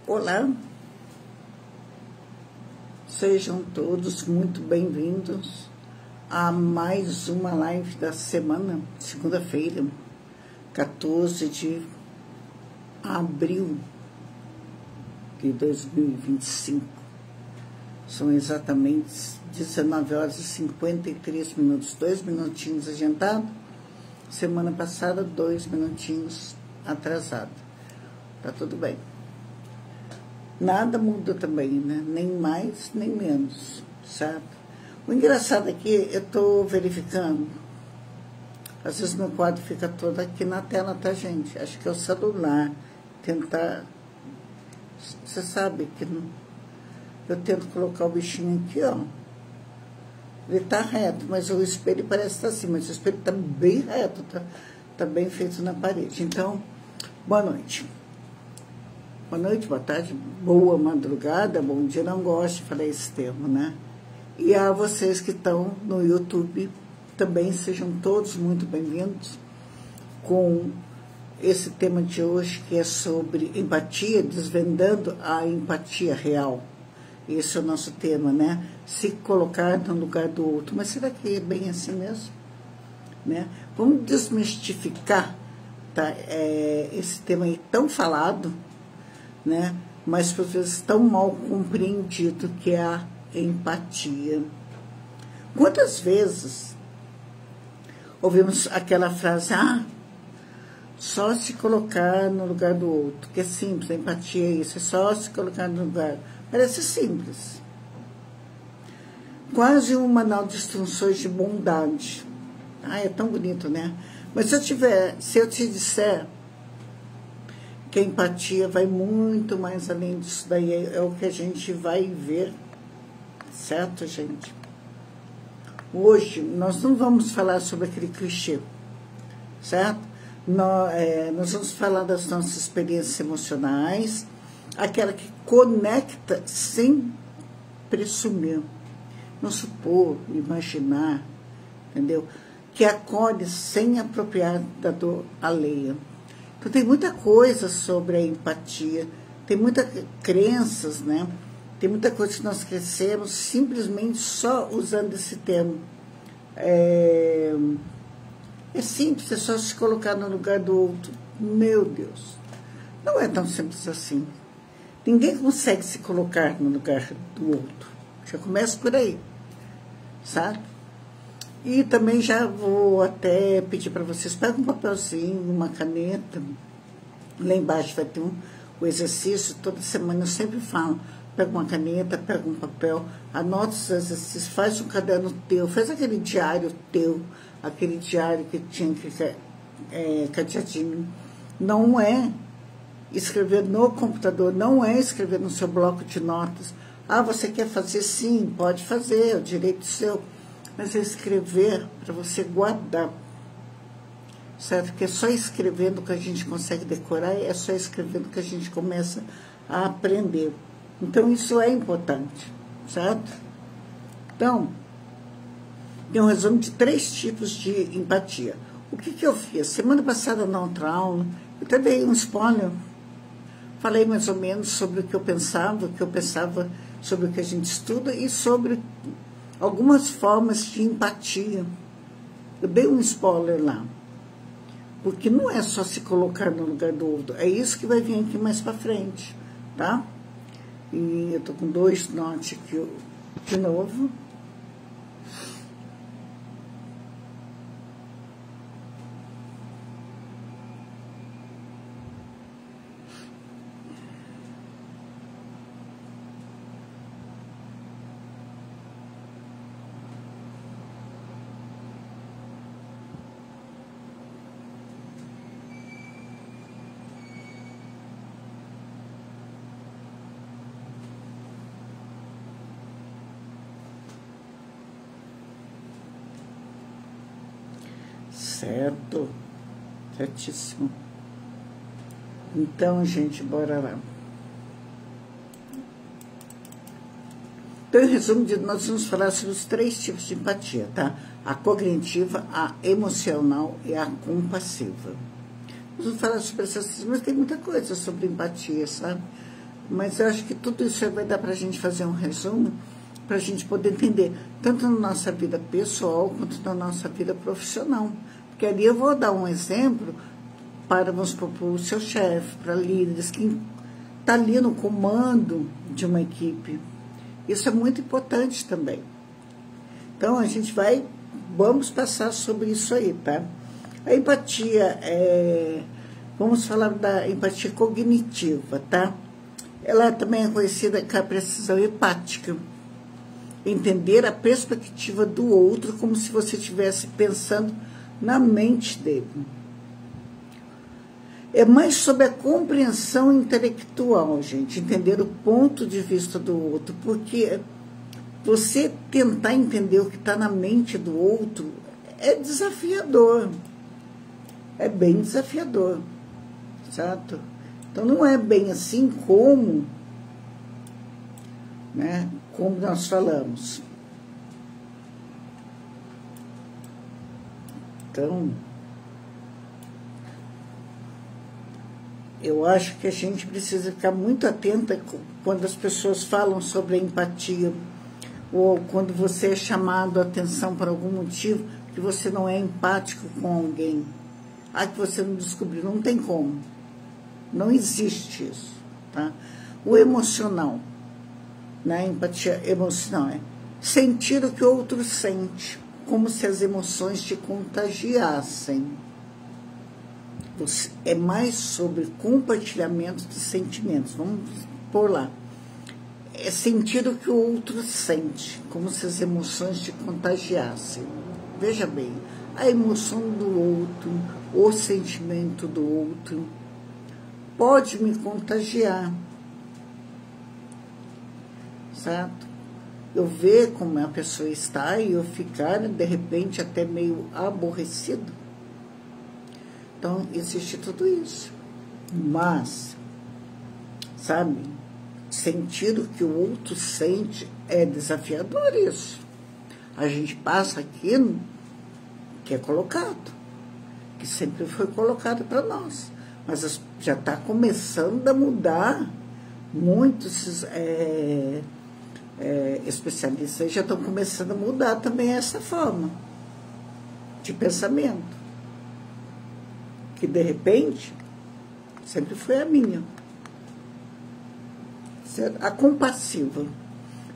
Olá, sejam todos muito bem-vindos a mais uma live da semana, segunda-feira, 14 de abril de 2025. São exatamente 19 horas e 53 minutos, 2 minutinhos adiantado. Semana passada, 2 minutinhos atrasado. Tá tudo bem. Nada muda também, né? Nem mais, nem menos, certo? O engraçado é que eu estou verificando, às vezes meu quadro fica todo aqui na tela, tá, gente? Acho que é o celular, tentar... Você sabe que eu tento colocar o bichinho aqui, ó. Ele tá reto, mas o espelho parece estar assim, mas o espelho tá bem reto, tá bem feito na parede. Então, boa noite. Boa noite, boa tarde, boa madrugada, bom dia, não gosto de falar esse termo, né? E a vocês que estão no YouTube, também sejam todos muito bem-vindos com esse tema de hoje, que é sobre empatia, desvendando a empatia real. Esse é o nosso tema, né? Se colocar no lugar do outro. Mas será que é bem assim mesmo? Né? Vamos desmistificar, tá? Esse tema aí tão falado, né? Mas por vezes tão mal compreendido, que é a empatia. Quantas vezes ouvimos aquela frase, só se colocar no lugar do outro, que é simples, a empatia é isso, é só se colocar no lugar. Parece simples. Quase um manual de instruções de bondade. É tão bonito, né? Mas se eu te disser que a empatia vai muito mais além disso daí, é o que a gente vai ver, certo, gente? Hoje, nós não vamos falar sobre aquele clichê, certo? Nós vamos falar das nossas experiências emocionais, aquela que conecta sem presumir, não supor, imaginar, entendeu? Que acolhe sem apropriar da dor alheia. Então, tem muita coisa sobre a empatia, tem muitas crenças, né? Tem muita coisa que nós crescemos simplesmente só usando esse termo. É simples, é só se colocar no lugar do outro. Meu Deus, não é tão simples assim. Ninguém consegue se colocar no lugar do outro. Já começa por aí, sabe? E também já vou até pedir para vocês, peguem um papelzinho, uma caneta. Lá embaixo vai ter o exercício, toda semana eu sempre falo. Pega uma caneta, pega um papel, anota os exercícios, faz um caderno teu, faz aquele diário teu, aquele diário que tinha que ser cadeadinho. Não é escrever no computador, não é escrever no seu bloco de notas. Você quer fazer? Sim, pode fazer, é o direito seu. Mas é escrever para você guardar, certo? Porque é só escrevendo que a gente consegue decorar, é só escrevendo que a gente começa a aprender. Então, isso é importante, certo? Então, tem um resumo de 3 tipos de empatia. O que eu fiz? Semana passada, na outra aula, eu até dei um spoiler. Falei mais ou menos sobre o que eu pensava sobre o que a gente estuda e sobre algumas formas de empatia. Eu dei um spoiler lá. Porque não é só se colocar no lugar do outro. É isso que vai vir aqui mais para frente, tá? E eu tô com 2 notes aqui de novo. Certo, certíssimo. Então, gente, bora lá. Então, em resumo, nós vamos falar sobre os 3 tipos de empatia, tá? A cognitiva, a emocional e a compassiva. Vamos falar sobre essas, mas tem muita coisa sobre empatia, sabe? Mas eu acho que tudo isso vai dar para a gente fazer um resumo, para a gente poder entender, tanto na nossa vida pessoal, quanto na nossa vida profissional. Porque ali eu vou dar um exemplo para, vamos supor, o seu chefe, para líderes, que está ali no comando de uma equipe. Isso é muito importante também. Então, a gente vamos passar sobre isso aí, tá? A empatia, vamos falar da empatia cognitiva, tá? Ela também é conhecida como a precisão empática. Entender a perspectiva do outro como se você estivesse pensando na mente dele. É mais sobre a compreensão intelectual, gente, entender o ponto de vista do outro, porque você tentar entender o que está na mente do outro é desafiador, é bem desafiador, certo? Então não é bem assim como, né, como nós falamos. Então, eu acho que a gente precisa ficar muito atenta quando as pessoas falam sobre a empatia, ou quando você é chamado a atenção por algum motivo que você não é empático com alguém. Que você não descobriu, não tem como. Não existe isso, tá? O emocional, né? Empatia emocional é sentir o que o outro sente, como se as emoções te contagiassem. É mais sobre compartilhamento de sentimentos. Vamos pôr lá. É sentir o que o outro sente, como se as emoções te contagiassem. Veja bem, a emoção do outro, o sentimento do outro, pode me contagiar, certo? Eu ver como a pessoa está e eu ficar, de repente, até meio aborrecido. Então, existe tudo isso. Mas, sabe, sentir o que o outro sente é desafiador isso. A gente passa aquilo que é colocado, que sempre foi colocado para nós. Mas já está começando a mudar. Muitos especialistas já estão começando a mudar também essa forma de pensamento. Que, de repente, sempre foi a minha. Certo? A compassiva.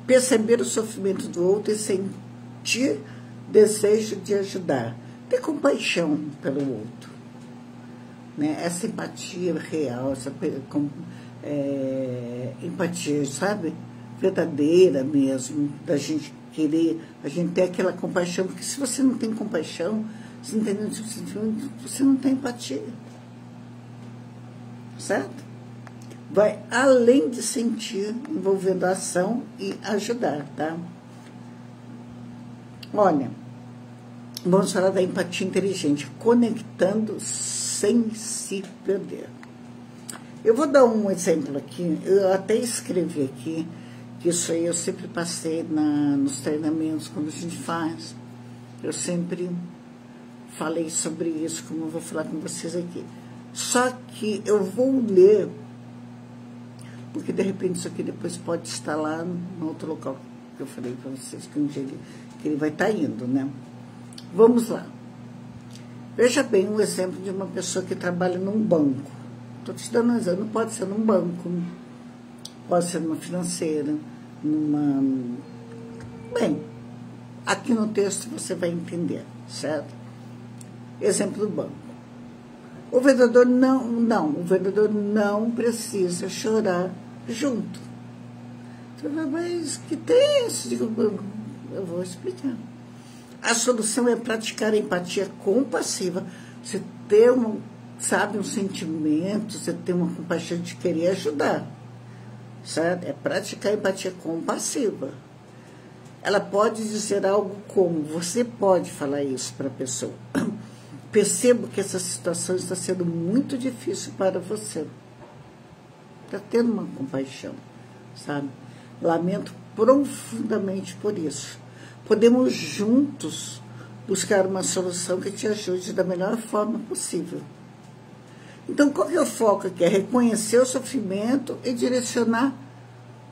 Perceber o sofrimento do outro e sentir desejo de ajudar. Ter compaixão pelo outro. Né? Essa empatia real, essa empatia, sabe? Verdadeira mesmo, da gente querer, a gente ter aquela compaixão, porque se você não tem compaixão, você entendeu? Você não tem empatia. Certo? Vai além de sentir, envolvendo a ação e ajudar, tá? Olha, vamos falar da empatia inteligente, conectando sem se perder. Eu vou dar um exemplo aqui, eu até escrevi aqui, que isso aí eu sempre passei nos treinamentos, quando a gente faz, eu sempre falei sobre isso, como eu vou falar com vocês aqui. Só que eu vou ler, porque de repente isso aqui depois pode estar lá no outro local que eu falei para vocês, que um dia ele vai estar indo, né? Vamos lá. Veja bem um exemplo de uma pessoa que trabalha num banco. Estou te dando um exemplo, não pode ser num banco, pode ser numa financeira, Bem, aqui no texto você vai entender, certo? Exemplo do banco. O vendedor o vendedor não precisa chorar junto. Você fala, mas que tem isso? Eu vou explicar. A solução é praticar a empatia compassiva. Você ter um sentimento, você ter uma compaixão de querer ajudar. Certo? É praticar a empatia compassiva. Ela pode dizer algo como, você pode falar isso para a pessoa. Percebo que essa situação está sendo muito difícil para você. Está tendo uma compaixão, sabe? Lamento profundamente por isso. Podemos juntos buscar uma solução que te ajude da melhor forma possível. Então, qual que é o foco aqui? É reconhecer o sofrimento e direcionar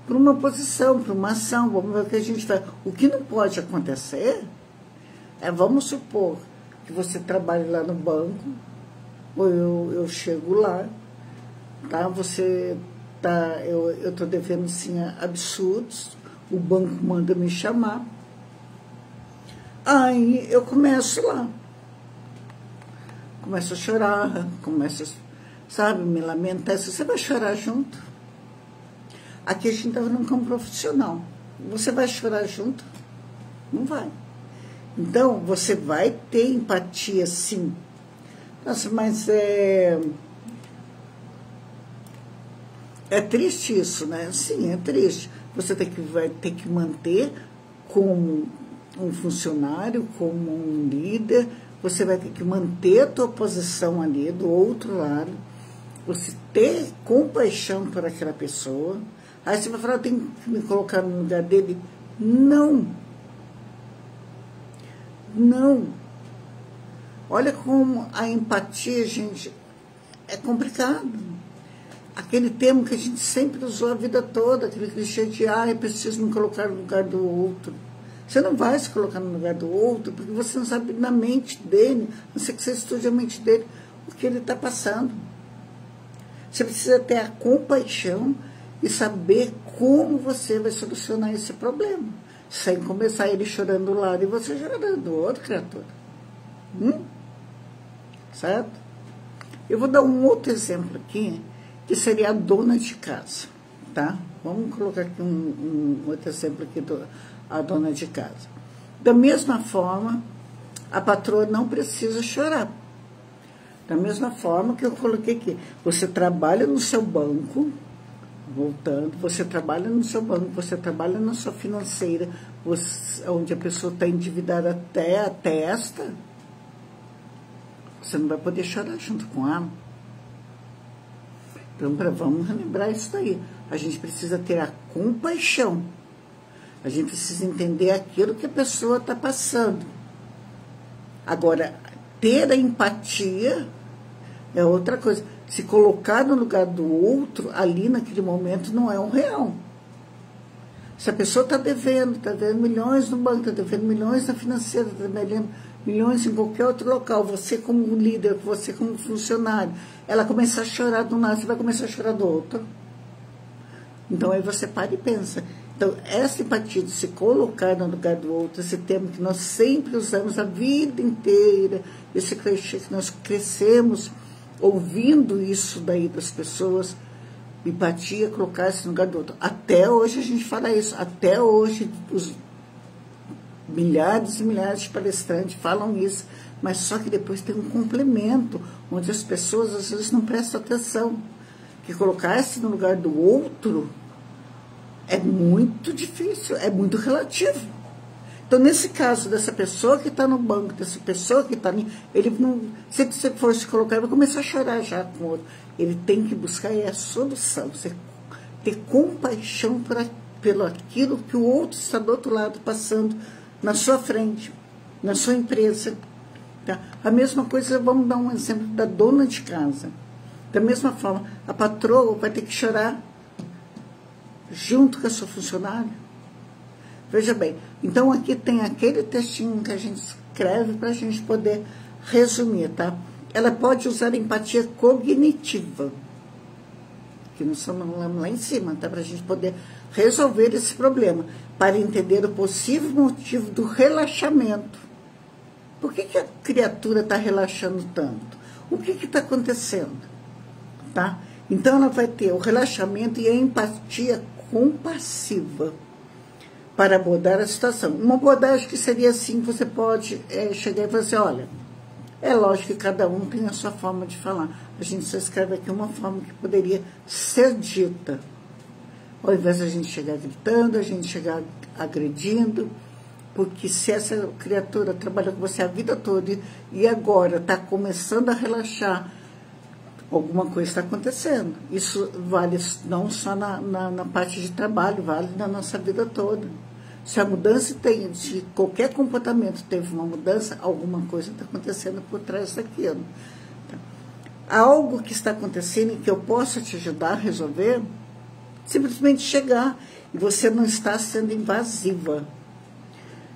para uma posição, para uma ação. Vamos ver o que a gente faz. O que não pode acontecer é, vamos supor, que você trabalhe lá no banco, ou eu chego lá, tá? Eu estou devendo, assim, absurdos, o banco manda me chamar, aí eu começo lá, começo a chorar, sabe, me lamentar. Você vai chorar junto? Aqui a gente está num campo profissional. Você vai chorar junto? Não vai. Então, você vai ter empatia, sim. Nossa, mas é triste isso, né? Sim, é triste. Você vai ter que manter como um funcionário, como um líder, você vai ter que manter a tua posição ali do outro lado, você ter compaixão por aquela pessoa. Aí você vai falar, tem que me colocar no lugar dele? Não. Não. Olha como a empatia, gente, é complicado. Aquele termo que a gente sempre usou a vida toda, aquele clichê de, eu preciso me colocar no lugar do outro. Você não vai se colocar no lugar do outro, porque você não sabe na mente dele, a não ser que você estude a mente dele, o que ele está passando. Você precisa ter a compaixão e saber como você vai solucionar esse problema, sem começar ele chorando do lado e você chorando do outro, criatura. Certo? Eu vou dar um outro exemplo aqui, que seria a dona de casa, tá? Vamos colocar aqui um outro exemplo aqui, a dona de casa. Da mesma forma, a patroa não precisa chorar. Da mesma forma que eu coloquei aqui, você trabalha no seu banco, voltando, você trabalha no seu banco, você trabalha na sua financeira, onde a pessoa está endividada até a testa, você não vai poder chorar junto com ela. Então, vamos relembrar isso daí. A gente precisa ter a compaixão. A gente precisa entender aquilo que a pessoa está passando. Agora, ter a empatia é outra coisa. Se colocar no lugar do outro, ali naquele momento, não é um real. Se a pessoa está devendo milhões no banco, está devendo milhões na financeira, está devendo milhões em qualquer outro local, você como líder, você como funcionário, ela começar a chorar do lado, você vai começar a chorar do outro. Então, aí você para e pensa. Então, essa empatia de se colocar no lugar do outro, esse termo que nós sempre usamos a vida inteira, esse clichê que nós crescemos ouvindo isso daí das pessoas, empatia, colocar-se no lugar do outro. Até hoje a gente fala isso, até hoje os milhares e milhares de palestrantes falam isso, mas só que depois tem um complemento, onde as pessoas às vezes não prestam atenção, que colocar-se no lugar do outro é muito difícil, é muito relativo. Então, nesse caso dessa pessoa que está no banco, dessa pessoa que está ali, ele não, se você for se colocar, ele vai começar a chorar já com o outro. Ele tem que buscar a solução, você ter compaixão pelo aquilo que o outro está do outro lado passando na sua frente, na sua empresa. Tá? A mesma coisa, vamos dar um exemplo da dona de casa. Da mesma forma, a patroa vai ter que chorar junto com a sua funcionária. Veja bem, então aqui tem aquele textinho que a gente escreve para a gente poder resumir, tá? Ela pode usar empatia cognitiva, que nós estamos lá em cima, tá? Para a gente poder resolver esse problema, para entender o possível motivo do relaxamento. Por que a criatura está relaxando tanto? O que está acontecendo? Tá? Então, ela vai ter o relaxamento e a empatia compassiva para abordar a situação. Uma abordagem que seria assim, você pode chegar e falar assim, olha, é lógico que cada um tem a sua forma de falar. A gente só escreve aqui uma forma que poderia ser dita. Ao invés de a gente chegar gritando, a gente chegar agredindo, porque se essa criatura trabalha com você a vida toda e agora está começando a relaxar, alguma coisa está acontecendo. Isso vale não só na parte de trabalho, vale na nossa vida toda. Se a mudança tem, se qualquer comportamento teve uma mudança, alguma coisa está acontecendo por trás daquilo. Tá? há algo que está acontecendo e que eu possa te ajudar a resolver, simplesmente chegar. E você não está sendo invasiva.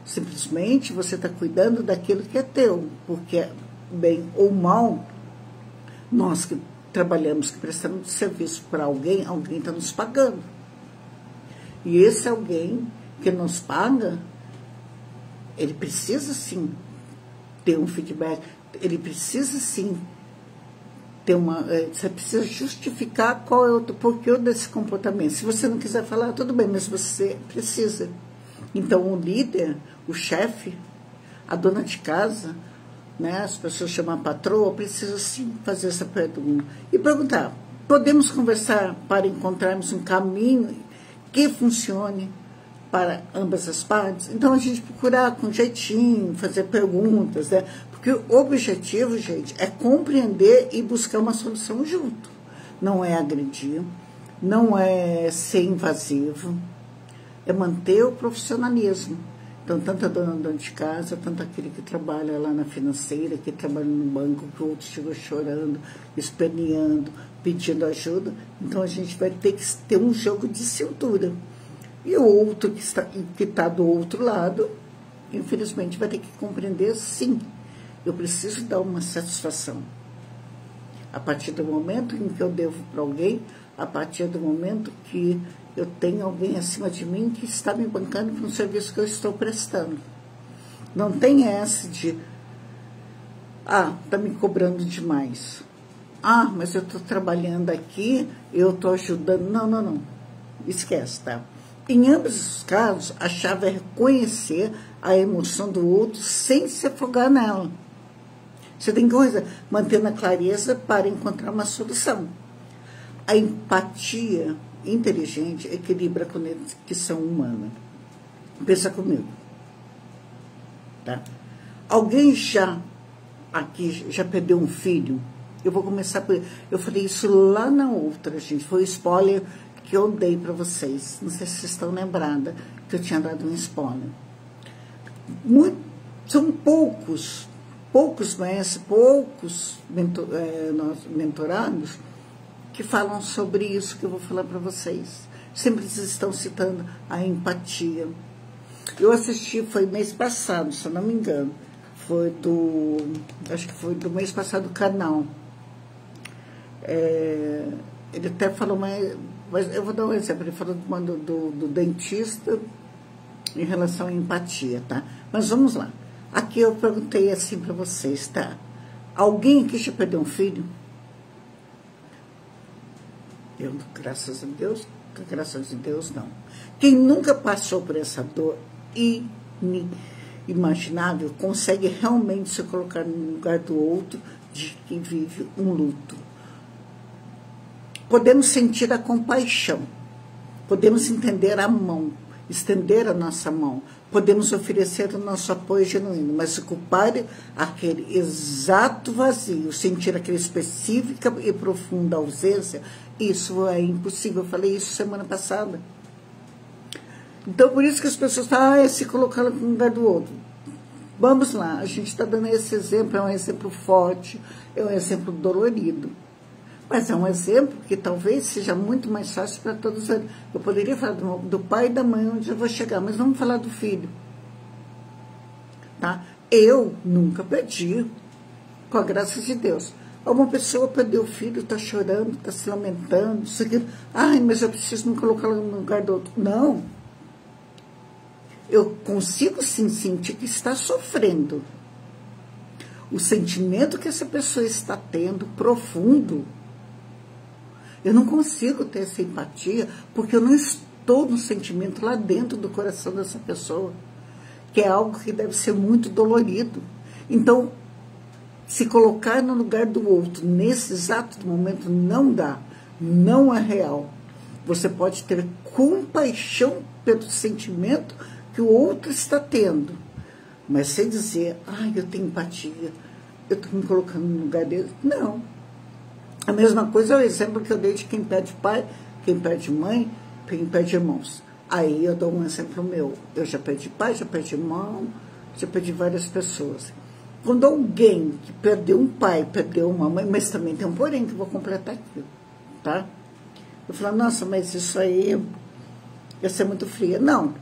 Simplesmente você está cuidando daquilo que é teu. Porque, bem ou mal, nós que trabalhamos, que prestamos serviço para alguém, alguém está nos pagando. E esse alguém que nos paga, ele precisa sim ter um feedback, ele precisa sim ter você precisa justificar qual é o porquê desse comportamento. Se você não quiser falar, tudo bem, mas você precisa. Então, o líder, o chefe, a dona de casa, né, as pessoas chamam a patroa, precisa sim fazer essa pergunta. E perguntar, podemos conversar para encontrarmos um caminho que funcione para ambas as partes? Então, a gente procurar com jeitinho, fazer perguntas, né? Porque o objetivo, gente, é compreender e buscar uma solução junto. Não é agredir, não é ser invasivo, é manter o profissionalismo. Então, tanto a dona de casa, tanto aquele que trabalha lá na financeira, que trabalha no banco, que o outro chegou chorando, esperneando, pedindo ajuda. Então, a gente vai ter que ter um jogo de cintura. E o outro que está do outro lado, infelizmente, vai ter que compreender, sim, eu preciso dar uma satisfação. A partir do momento em que eu devo para alguém, a partir do momento que eu tenho alguém acima de mim que está me bancando por um serviço que eu estou prestando. Não tem essa de, está me cobrando demais. Mas eu estou trabalhando aqui, eu estou ajudando. Não. Esquece, tá? Em ambos os casos, a chave é reconhecer a emoção do outro sem se afogar nela. Você tem que manter na clareza para encontrar uma solução. A empatia inteligente equilibra a conexão humana. Pensa comigo. Tá? Alguém aqui já perdeu um filho? Eu vou começar por... Eu falei isso lá na outra, gente. Foi spoiler que eu dei para vocês. Não sei se vocês estão lembradas que eu tinha dado um spoiler. São poucos mestres, poucos mentorados que falam sobre isso que eu vou falar para vocês. Sempre eles estão citando a empatia. Eu assisti, foi mês passado, se eu não me engano. Acho que foi do mês passado, do canal. Ele até falou, mas eu vou dar um exemplo. Ele falou do dentista em relação à empatia, tá? Mas vamos lá. Aqui eu perguntei assim para vocês, tá? Alguém aqui já perdeu um filho? Eu, graças a Deus, não. Quem nunca passou por essa dor inimaginável consegue realmente se colocar no lugar do outro de que vive um luto. Podemos sentir a compaixão, podemos entender a mão, estender a nossa mão, podemos oferecer o nosso apoio genuíno, mas ocupar aquele exato vazio, sentir aquela específica e profunda ausência, isso é impossível. Eu falei isso semana passada. Então, por isso que as pessoas falam, é se colocar no lugar do outro. Vamos lá, a gente está dando esse exemplo, é um exemplo forte, é um exemplo dolorido. Mas é um exemplo que talvez seja muito mais fácil para todos. Eu poderia falar do pai e da mãe, onde eu vou chegar, mas vamos falar do filho. Tá? Eu nunca perdi, com a graça de Deus. Uma pessoa perdeu o filho, está chorando, está se lamentando, mas eu preciso me colocar no lugar do outro. Não. Eu consigo sim sentir que está sofrendo. O sentimento que essa pessoa está tendo, profundo, eu não consigo ter essa empatia, porque eu não estou no sentimento lá dentro do coração dessa pessoa, que é algo que deve ser muito dolorido. Então, se colocar no lugar do outro, nesse exato momento, não dá, não é real. Você pode ter compaixão pelo sentimento que o outro está tendo, mas sem dizer, eu tenho empatia, eu estou me colocando no lugar dele. Não. A mesma coisa é o exemplo que eu dei de quem perde pai, quem perde mãe, quem perde irmãos. Aí eu dou um exemplo meu. Eu já perdi pai, já perdi irmão, já perdi várias pessoas. Quando alguém que perdeu um pai, perdeu uma mãe, mas também tem um porém que eu vou completar aqui, tá? Eu falo, nossa, mas isso aí ia ser muito fria. Não.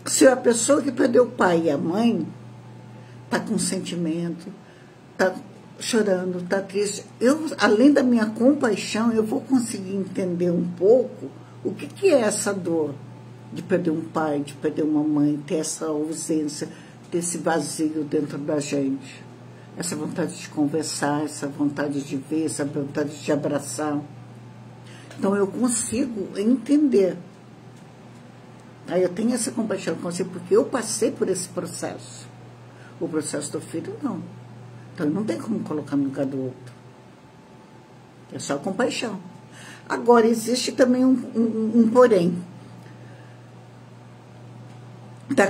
Se a pessoa que perdeu o pai e a mãe tá com sentimento, tá chorando, tá triste, eu, além da minha compaixão, eu vou conseguir entender um pouco o que é essa dor de perder um pai, de perder uma mãe, ter essa ausência, ter esse vazio dentro da gente. Essa vontade de conversar, essa vontade de ver, essa vontade de abraçar. Então, eu consigo entender. Aí eu tenho essa compaixão, porque eu passei por esse processo. O processo do filho, não. Então, não tem como colocar no lugar do outro. É só compaixão. Agora, existe também um porém.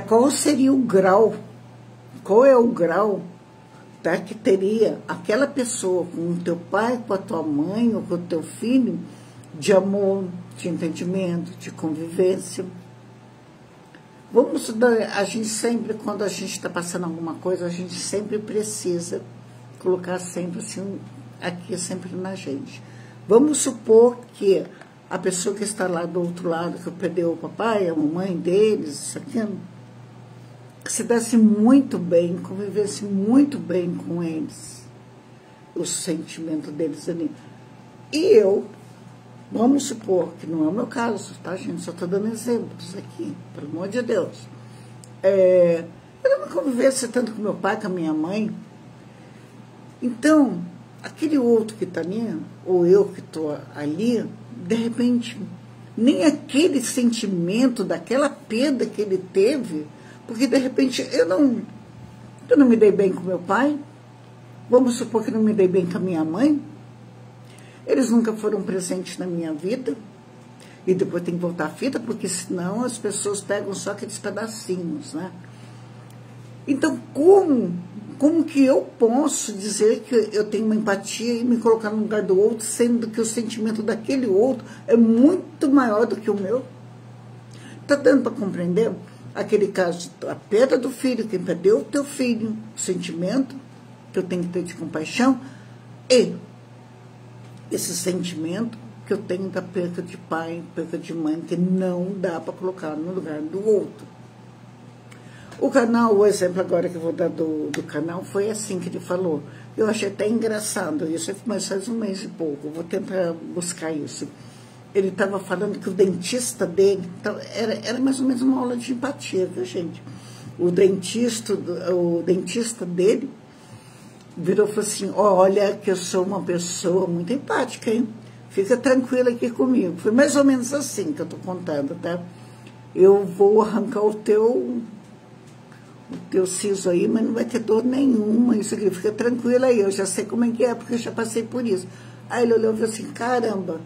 Qual seria o grau? Qual é o grau que teria aquela pessoa com o teu pai, com a tua mãe ou com o teu filho, de amor, de entendimento, de convivência? A gente sempre, quando a gente está passando alguma coisa, a gente sempre precisa colocar sempre assim, aqui sempre na gente. Vamos supor que a pessoa que está lá do outro lado, que perdeu o papai, a mamãe deles, isso aqui, que se desse muito bem, convivesse muito bem com eles, o sentimento deles ali. E eu, vamos supor que não é o meu caso, tá, gente? Só estou dando exemplos aqui, pelo amor de Deus. Eu não convivesse tanto com meu pai, com a minha mãe. Então, aquele outro que está ali, ou eu que estou ali, de repente, nem aquele sentimento daquela perda que ele teve, porque de repente eu não me dei bem com meu pai, vamos supor que não me dei bem com a minha mãe, eles nunca foram presentes na minha vida, e depois tem que voltar a fita, porque senão as pessoas pegam só aqueles pedacinhos, né? Então, como que eu posso dizer que eu tenho uma empatia e me colocar no lugar do outro, sendo que o sentimento daquele outro é muito maior do que o meu? Está dando para compreender? Aquele caso, a perda do filho, quem perdeu o teu filho, o sentimento que eu tenho que ter de compaixão, e esse sentimento que eu tenho da perda de pai, perda de mãe, que não dá para colocar no lugar do outro. O canal, o exemplo agora que eu vou dar do canal, foi assim que ele falou. Eu achei até engraçado isso, mas faz um mês e pouco, eu vou tentar buscar isso. Ele estava falando que o dentista dele, era mais ou menos uma aula de empatia, viu, gente? O dentista dele virou e falou assim, olha que eu sou uma pessoa muito empática, hein? Fica tranquila aqui comigo. Foi mais ou menos assim que eu estou contando, tá? Eu vou arrancar o teu siso aí, mas não vai ter dor nenhuma, isso aqui, fica tranquila aí, eu já sei como é que é, porque eu já passei por isso. Aí ele olhou e falou assim, caramba,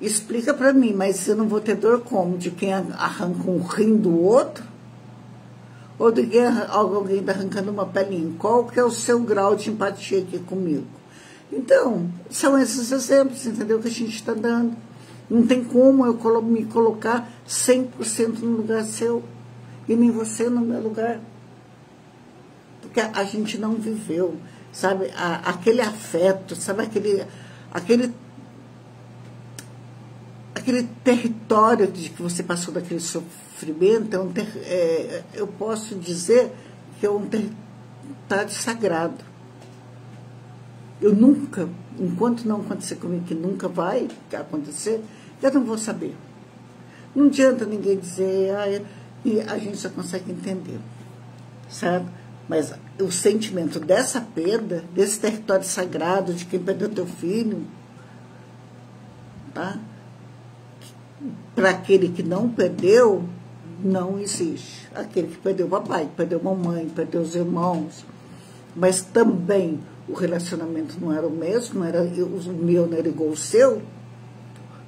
explica pra mim, mas eu não vou ter dor como? De quem arranca um rim do outro? Ou de quem alguém está arrancando uma pelinha? Qual que é o seu grau de empatia aqui comigo? Então, são esses exemplos, entendeu, que a gente está dando. Não tem como eu me colocar 100% no lugar seu e nem você no meu lugar. Porque a gente não viveu, sabe, aquele afeto, sabe, aquele território de que você passou daquele sofrimento, eu posso dizer que é um território sagrado. Eu nunca, enquanto não acontecer comigo, que nunca vai acontecer, eu não vou saber. Não adianta ninguém dizer, e a gente só consegue entender, sabe? Mas o sentimento dessa perda, desse território sagrado, de quem perdeu teu filho, tá? Para aquele que não perdeu, não existe. Aquele que perdeu o papai, que perdeu a mamãe, perdeu os irmãos, mas também o relacionamento não era o mesmo, o meu não era igual ao seu,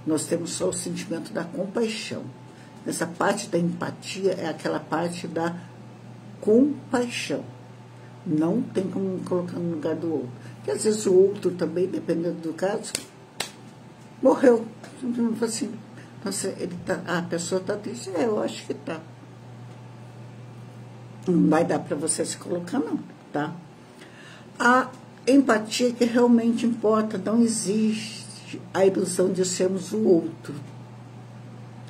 nós temos só o sentimento da compaixão. Essa parte da empatia é aquela parte da compaixão. Não tem como colocar no lugar do outro. Porque às vezes o outro também, dependendo do caso, morreu. Assim, então, a pessoa está triste. Eu acho que está. Não vai dar para você se colocar, não. tá? A empatia que realmente importa, não existe a ilusão de sermos o outro.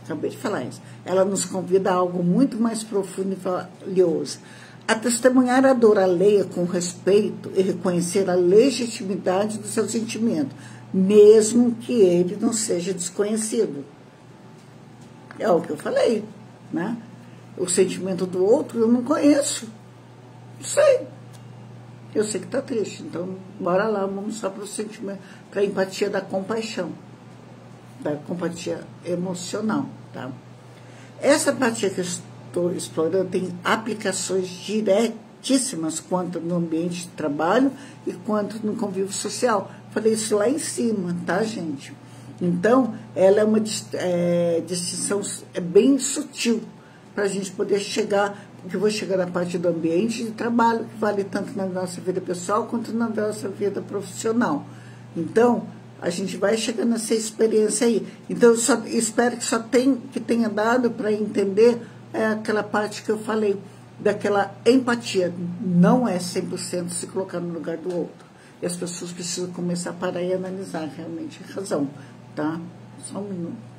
Acabei de falar isso. Ela nos convida a algo muito mais profundo e valioso. A testemunhar a dor alheia com respeito e reconhecer a legitimidade do seu sentimento, mesmo que ele não seja desconhecido. É o que eu falei, né? O sentimento do outro eu não conheço. Não sei. Eu sei que está triste, então bora lá, vamos só para o sentimento, para a empatia da compaixão, da empatia emocional, tá? Essa empatia que eu estou explorando tem aplicações diretíssimas quanto no ambiente de trabalho e quanto no convívio social. Falei isso lá em cima, tá, gente? Então, ela é uma distinção bem sutil para a gente poder chegar, porque eu vou chegar na parte do ambiente de trabalho, que vale tanto na nossa vida pessoal quanto na nossa vida profissional. Então, a gente vai chegar nessa experiência aí. Então, eu só espero que tenha dado para entender aquela parte que eu falei, daquela empatia. Não é 100% se colocar no lugar do outro. E as pessoas precisam começar a parar e analisar realmente a razão, tá? Só um minuto.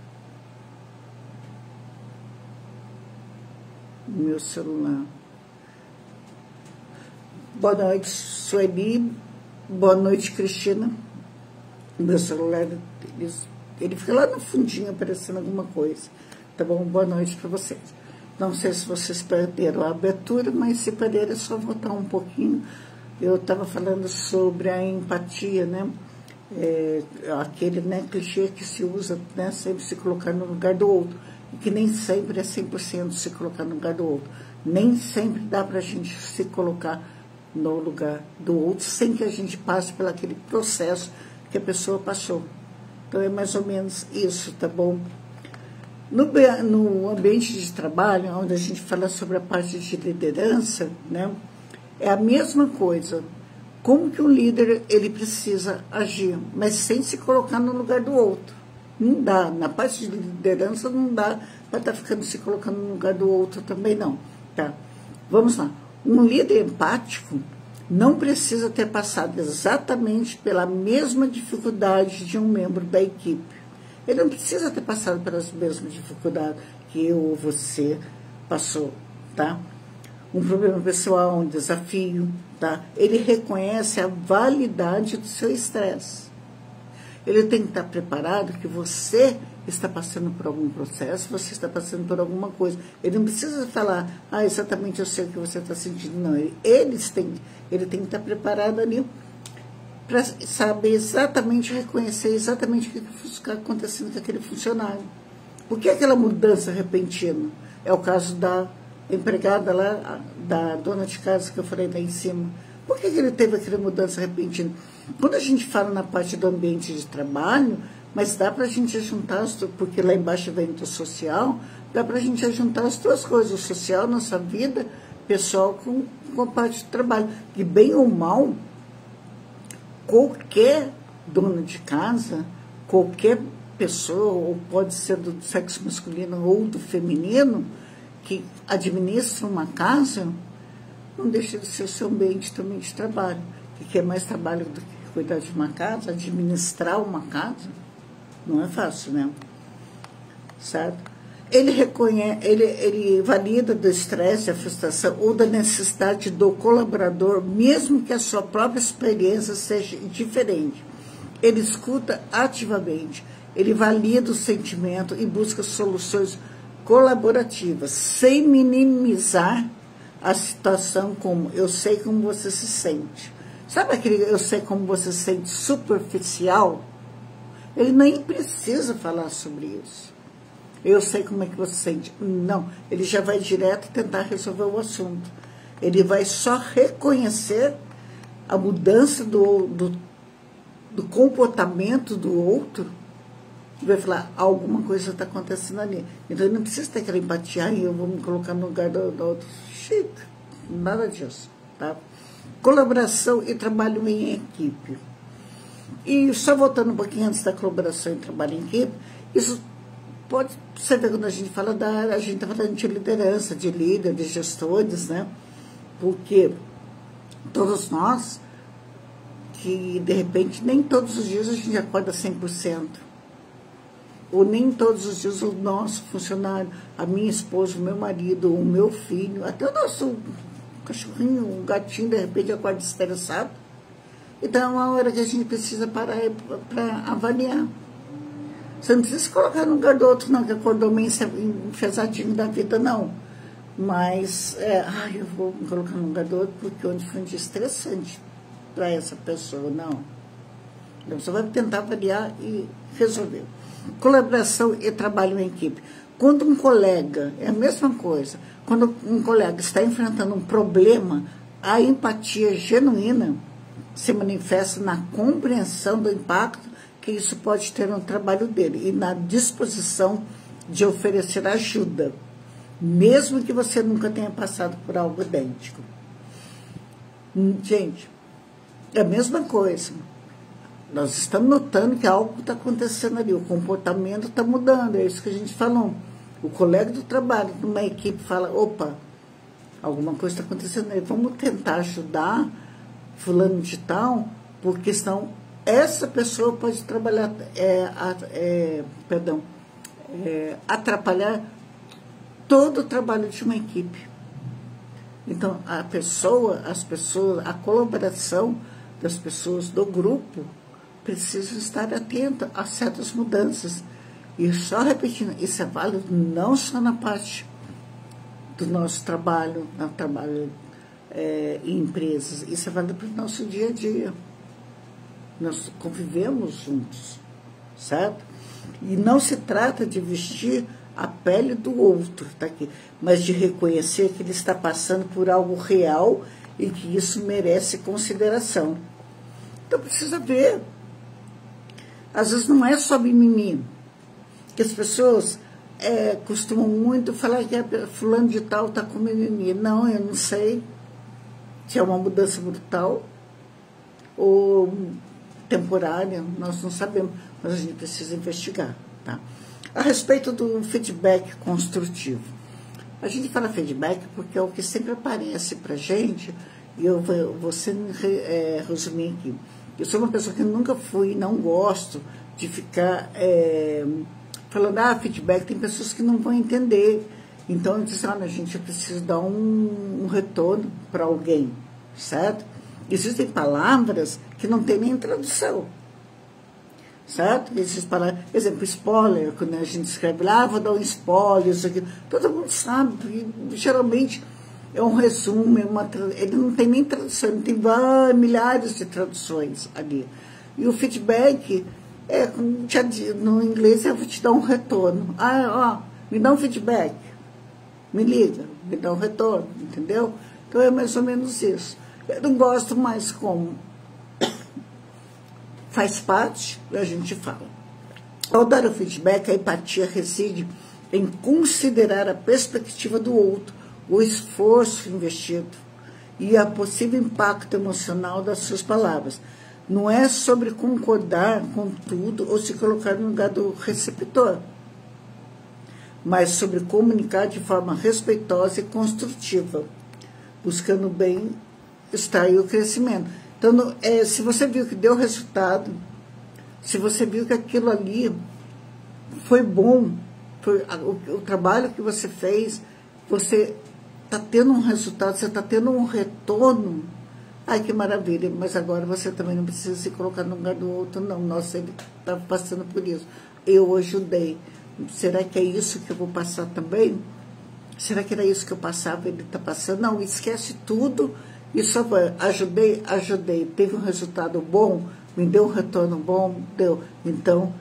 Meu celular. Boa noite, Sueli. Boa noite, Cristina. Meu celular, ele fica lá no fundinho aparecendo alguma coisa. Tá bom? Boa noite para vocês. Não sei se vocês perderam a abertura, mas se perderam é só voltar um pouquinho. Eu estava falando sobre a empatia, né? Aquele, né, clichê que se usa, né, sempre se colocar no lugar do outro. E que nem sempre é 100% se colocar no lugar do outro. Nem sempre dá para a gente se colocar no lugar do outro sem que a gente passe por aquele processo que a pessoa passou. Então, é mais ou menos isso, tá bom? No ambiente de trabalho, onde a gente fala sobre a parte de liderança, né, é a mesma coisa. Como que o líder ele precisa agir, mas sem se colocar no lugar do outro. Não dá, na parte de liderança não dá para estar ficando se colocando no lugar do outro também não, tá? Vamos lá. Um líder empático não precisa ter passado exatamente pela mesma dificuldade de um membro da equipe. Ele não precisa ter passado pelas mesmas dificuldades que eu ou você passou, tá? Um problema pessoal, um desafio, tá? Ele reconhece a validade do seu estresse. Ele tem que estar preparado que você está passando por algum processo, você está passando por alguma coisa. Ele não precisa falar, exatamente eu sei o que você está sentindo. Não, ele tem que estar preparado ali para saber exatamente, reconhecer exatamente o que está acontecendo com aquele funcionário. Por que aquela mudança repentina? É o caso da empregada lá, da dona de casa que eu falei lá em cima. Por que ele teve aquela mudança repentina? Quando a gente fala na parte do ambiente de trabalho, mas dá para a gente juntar, porque lá embaixo vem o social, dá para a gente juntar as duas coisas, o social, nossa vida pessoal, com a parte do trabalho. E bem ou mal, qualquer dona de casa, qualquer pessoa, ou pode ser do sexo masculino ou do feminino, que administra uma casa, não deixa de ser o seu ambiente também de trabalho. Que é mais trabalho do que cuidar de uma casa, administrar uma casa, não é fácil, né? Certo? Ele valida do estresse, da frustração ou da necessidade do colaborador, mesmo que a sua própria experiência seja diferente. Ele escuta ativamente, ele valida o sentimento e busca soluções colaborativas, sem minimizar a situação como eu sei como você se sente. Sabe aquele eu sei como você se sente superficial? Ele nem precisa falar sobre isso. Eu sei como é que você se sente. Não, ele já vai direto tentar resolver o assunto. Ele vai só reconhecer a mudança do comportamento do outro e vai falar, alguma coisa está acontecendo ali. Então ele não precisa ter aquela empatia, eu vou me colocar no lugar do outro. Shit, nada disso, tá? Colaboração e trabalho em equipe. E só voltando um pouquinho antes da colaboração e trabalho em equipe, isso pode você ver quando a gente fala a gente está falando de liderança, de líder, de gestores, né? Porque Todos nós, que de repente nem todos os dias a gente acorda 100%. Ou nem todos os dias o nosso funcionário, a minha esposa, o meu marido, o meu filho, até o nosso cachorrinho, um gatinho, de repente acorda estressado. Então é uma hora que a gente precisa parar para avaliar. Você não precisa se colocar no lugar do outro, não, que acordou meio enfesadinho da vida, não. Mas, eu vou me colocar no lugar do outro porque onde foi um dia estressante para essa pessoa, não. Então você vai tentar avaliar e resolver. Colaboração e trabalho em equipe. Quando um colega, é a mesma coisa, quando um colega está enfrentando um problema, a empatia genuína se manifesta na compreensão do impacto que isso pode ter no trabalho dele e na disposição de oferecer ajuda, mesmo que você nunca tenha passado por algo idêntico. Gente, é a mesma coisa. Nós estamos notando que algo está acontecendo ali, o comportamento está mudando, é isso que a gente falou. O colega do trabalho, numa equipe, fala, opa, alguma coisa está acontecendo aí, vamos tentar ajudar fulano de tal, porque senão essa pessoa pode trabalhar, atrapalhar todo o trabalho de uma equipe. Então, as pessoas, a colaboração das pessoas do grupo precisam estar atentas a certas mudanças. E só repetindo, isso é válido não só na parte do nosso trabalho, em empresas, isso é válido para o nosso dia a dia. Nós convivemos juntos, certo? E não se trata de vestir a pele do outro, tá aqui, mas de reconhecer que ele está passando por algo real e que isso merece consideração. Então precisa ver. Às vezes não é só mimimi, que as pessoas costumam muito falar que fulano de tal está com mimimi. Não, eu não sei se é uma mudança brutal ou temporária, nós não sabemos, mas a gente precisa investigar, tá? A respeito do feedback construtivo. A gente fala feedback porque é o que sempre aparece para a gente, e eu vou resumir aqui. Eu sou uma pessoa que nunca fui, não gosto de ficar falando, feedback, tem pessoas que não vão entender. Então, eu disse, olha, gente, eu preciso dar um retorno para alguém, certo? Existem palavras que não tem nem tradução, certo? Essas palavras, por exemplo, spoiler, quando a gente escreve lá, vou dar um spoiler, isso aqui, todo mundo sabe, e, geralmente é um resumo, ele não tem nem tradução, ele tem milhares de traduções ali. E o feedback, no inglês, eu vou te dar um retorno. Me dá um feedback, me liga, me dá um retorno, entendeu? Então é mais ou menos isso. Eu não gosto mais como faz parte, a gente fala. Ao dar o feedback, a empatia reside em considerar a perspectiva do outro, o esforço investido e o possível impacto emocional das suas palavras. Não é sobre concordar com tudo ou se colocar no lugar do receptor, mas sobre comunicar de forma respeitosa e construtiva, buscando o bem-estar e o crescimento. Então, se você viu que deu resultado, se você viu que aquilo ali foi bom, foi o trabalho que você fez, você está tendo um resultado, você está tendo um retorno, ai que maravilha, mas agora você também não precisa se colocar no lugar do outro, não. Nossa, ele está passando por isso, eu ajudei, será que é isso que eu vou passar também? Será que era isso que eu passava, ele está passando? Não, esquece tudo e só vai, ajudei, teve um resultado bom, me deu um retorno bom, deu, então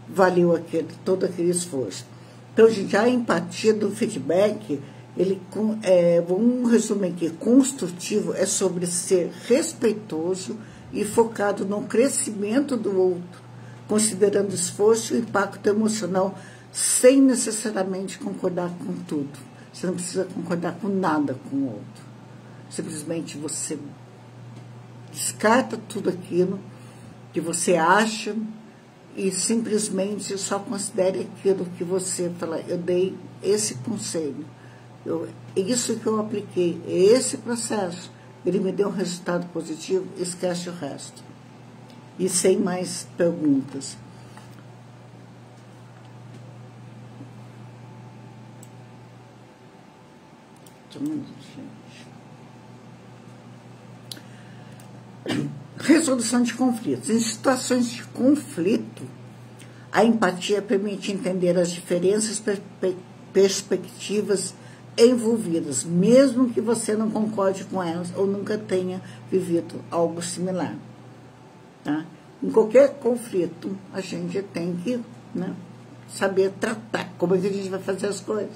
valeu todo aquele esforço. Então, gente, a empatia do feedback, vamos resumir aqui, construtivo é sobre ser respeitoso e focado no crescimento do outro, considerando o esforço e o impacto emocional, sem necessariamente concordar com tudo. Você não precisa concordar com nada com o outro. Simplesmente você descarta tudo aquilo que você acha e simplesmente só considere aquilo que você fala, eu dei esse conselho, isso que eu apliquei, esse processo, ele me deu um resultado positivo, esquece o resto. E sem mais perguntas. Resolução de conflitos. Em situações de conflito, a empatia permite entender as diferenças, perspectivas envolvidas, mesmo que você não concorde com elas ou nunca tenha vivido algo similar. Tá? Em qualquer conflito, a gente tem que, né, saber tratar. Como é que a gente vai fazer as coisas?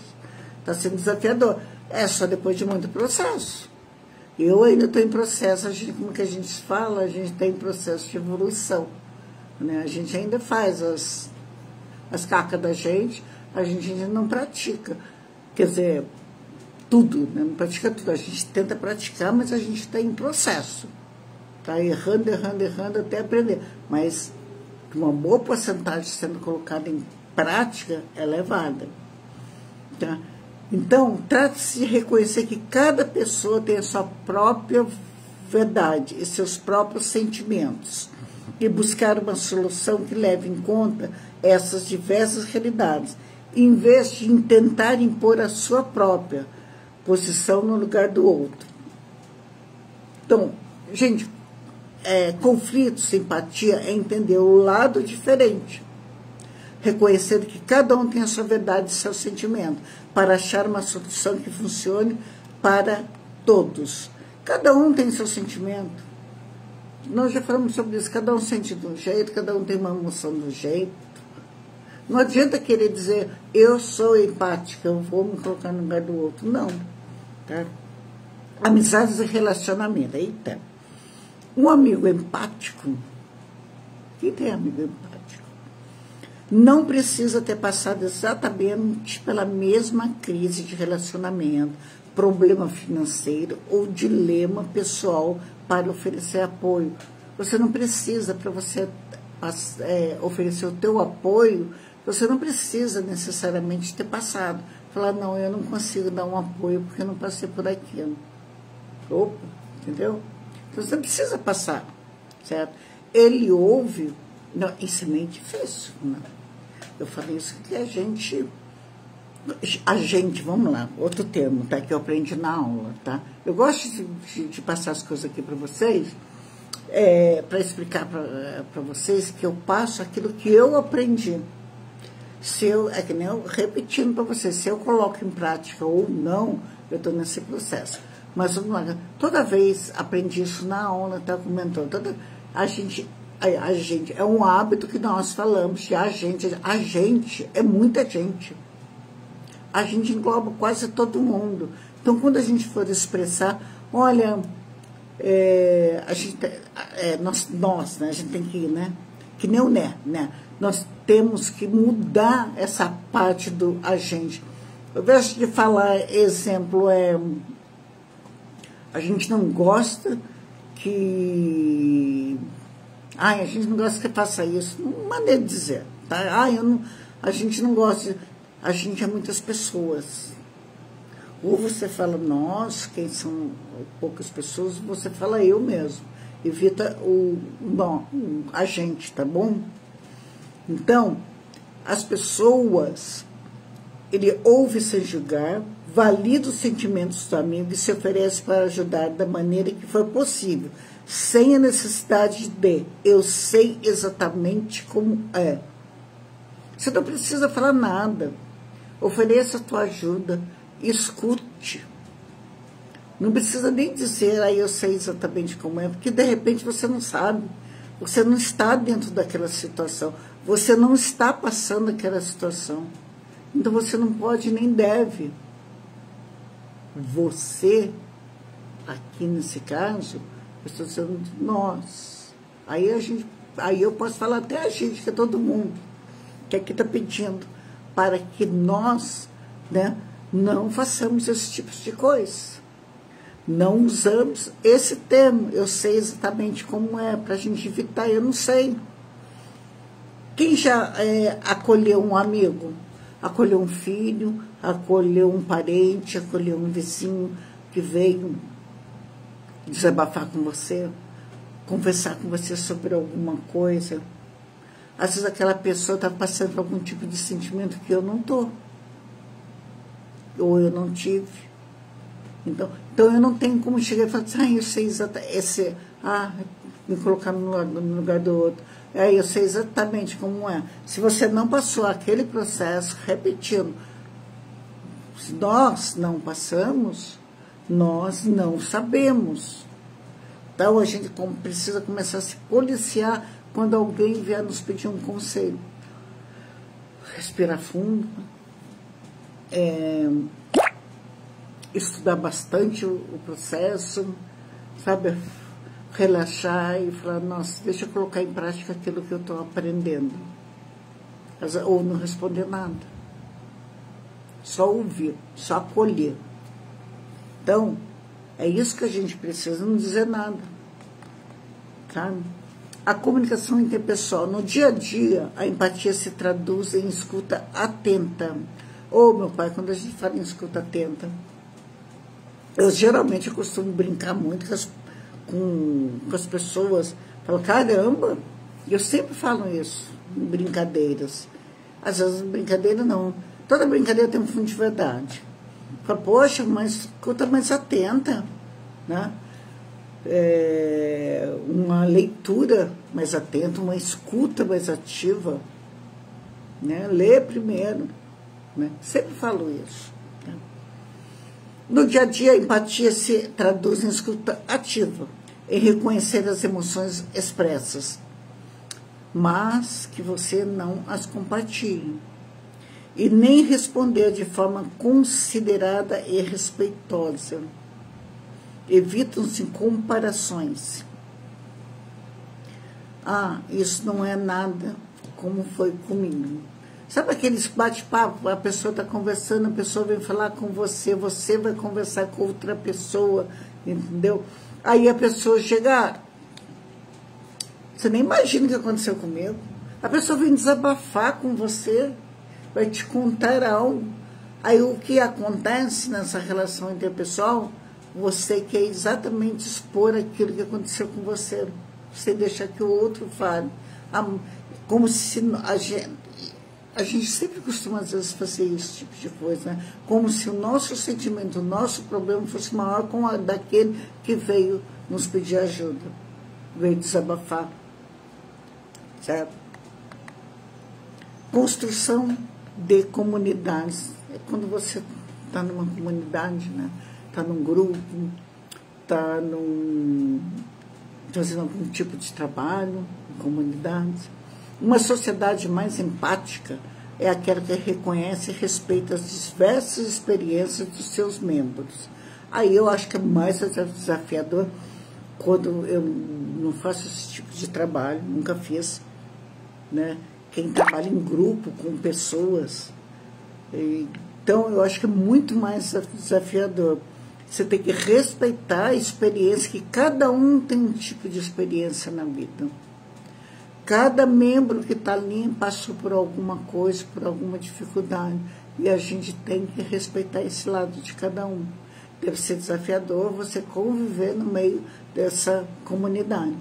Está sendo desafiador. É só depois de muito processo. Eu ainda estou em processo, como que a gente fala, a gente está em processo de evolução. Né? A gente ainda faz as cacas da gente, a gente ainda não pratica. Quer dizer, tudo, né? Não pratica tudo. A gente tenta praticar, mas a gente está em processo. Está errando até aprender. Mas uma boa porcentagem sendo colocada em prática é elevada. Tá? Então, trata-se de reconhecer que cada pessoa tem a sua própria verdade e seus próprios sentimentos e buscar uma solução que leve em conta essas diversas realidades, em vez de tentar impor a sua própria posição no lugar do outro. Então, gente, conflito, simpatia é entender o lado diferente, reconhecendo que cada um tem a sua verdade e seu sentimento, para achar uma solução que funcione para todos. Cada um tem seu sentimento. Nós já falamos sobre isso. Cada um sente de um jeito, cada um tem uma emoção de um jeito. Não adianta querer dizer, eu sou empática, eu vou me colocar no lugar do outro. Não. Tá? Amizades e relacionamento. Eita. Um amigo empático. Quem tem amigo empático? Não precisa ter passado exatamente pela mesma crise de relacionamento, problema financeiro ou dilema pessoal para oferecer apoio. Você não precisa, para você oferecer o teu apoio, você não precisa necessariamente ter passado. Falar, não, eu não consigo dar um apoio porque eu não passei por aquilo. Opa, entendeu? Então você não precisa passar, certo? Ele ouve, não, isso é meio difícil, não. Eu falei isso que a gente, vamos lá, outro termo, tá, que eu aprendi na aula, tá? Eu gosto de passar as coisas aqui para vocês, para explicar para vocês que eu passo aquilo que eu aprendi. É que nem eu repetindo para vocês, se eu coloco em prática ou não, eu estou nesse processo. Mas vamos lá, toda vez aprendi isso na aula, tá comentando, a gente é um hábito que nós falamos, que a gente é muita gente. A gente engloba quase todo mundo. Então, quando a gente for expressar, olha, nós, né, a gente tem que ir, né? Que nem o né? Nós temos que mudar essa parte do a gente. Ao invés de falar, exemplo, a gente não gosta que... a gente não gosta que faça isso. Uma maneira de dizer, tá? A gente não gosta... A gente é muitas pessoas. Ou você fala nós, quem são poucas pessoas, você fala eu mesmo. Evita a gente, tá bom? Então, as pessoas, ele ouve sem julgar, valida os sentimentos do amigo e se oferece para ajudar da maneira que for possível, sem a necessidade de eu sei exatamente como é. Você não precisa falar nada. Ofereça a tua ajuda, escute. Não precisa nem dizer, eu sei exatamente como é, porque de repente você não sabe. Você não está dentro daquela situação. Você não está passando aquela situação. Então você não pode nem deve. Aqui nesse caso, eu estou dizendo nós. Aí eu posso falar até a gente, que é todo mundo, que aqui está pedindo para que nós, né, não façamos esse tipo de coisa. Não usamos esse termo. Eu sei exatamente como é, para a gente evitar, eu não sei. Quem já acolheu um amigo? Acolheu um filho, acolheu um parente, acolheu um vizinho que veio desabafar com você, conversar com você sobre alguma coisa. Às vezes aquela pessoa está passando por algum tipo de sentimento que eu não estou, ou eu não tive. Então eu não tenho como chegar e falar assim, eu sei exatamente, me colocar no lugar do outro. Eu sei exatamente como é. Se você não passou aquele processo, repetindo, se nós não passamos, nós não sabemos. Então a gente precisa começar a se policiar quando alguém vier nos pedir um conselho. Respirar fundo, estudar bastante o processo, sabe? Relaxar e falar, nossa, deixa eu colocar em prática aquilo que eu estou aprendendo. Ou não responder nada. Só ouvir, só acolher. Então, é isso que a gente precisa, não dizer nada. Sabe? A comunicação interpessoal. No dia a dia, a empatia se traduz em escuta atenta. Meu pai, quando a gente fala em escuta atenta, eu costumo brincar muito com as pessoas. Falo, caramba, eu sempre falo isso em brincadeiras. Às vezes, brincadeira não. Toda brincadeira tem um fundo de verdade. Falo, poxa, mas escuta mais atenta, né? Uma leitura mais atenta, uma escuta mais ativa, né? Lê primeiro, né? Sempre falo isso. Né? No dia a dia, a empatia se traduz em escuta ativa, em reconhecer as emoções expressas, mas que você não as compartilhe, e nem responder de forma considerada e respeitosa. Evitam-se comparações. Isso não é nada como foi comigo. Sabe aqueles bate-papo? A pessoa está conversando, a pessoa vem falar com você, você vai conversar com outra pessoa, entendeu? Aí a pessoa chega, você nem imagina o que aconteceu comigo. A pessoa vem desabafar com você, vai te contar algo. Aí o que acontece nessa relação interpessoal? Você quer exatamente expor aquilo que aconteceu com você. Você deixa que o outro fale. Como se a gente sempre costuma, às vezes, fazer esse tipo de coisa, né? Como se o nosso sentimento, o nosso problema fosse maior com a daquele que veio nos pedir ajuda, veio desabafar. Certo? Construção de comunidades. É quando você está numa comunidade, né? Está num grupo, está fazendo algum tipo de trabalho em comunidade. Uma sociedade mais empática é aquela que reconhece e respeita as diversas experiências dos seus membros. Aí eu acho que é mais desafiador quando eu não faço esse tipo de trabalho, nunca fiz, né? Quem trabalha em grupo com pessoas. Então eu acho que é muito mais desafiador. Você tem que respeitar a experiência, que cada um tem um tipo de experiência na vida. Cada membro que está ali passou por alguma coisa, por alguma dificuldade. E a gente tem que respeitar esse lado de cada um. Deve ser desafiador você conviver no meio dessa comunidade.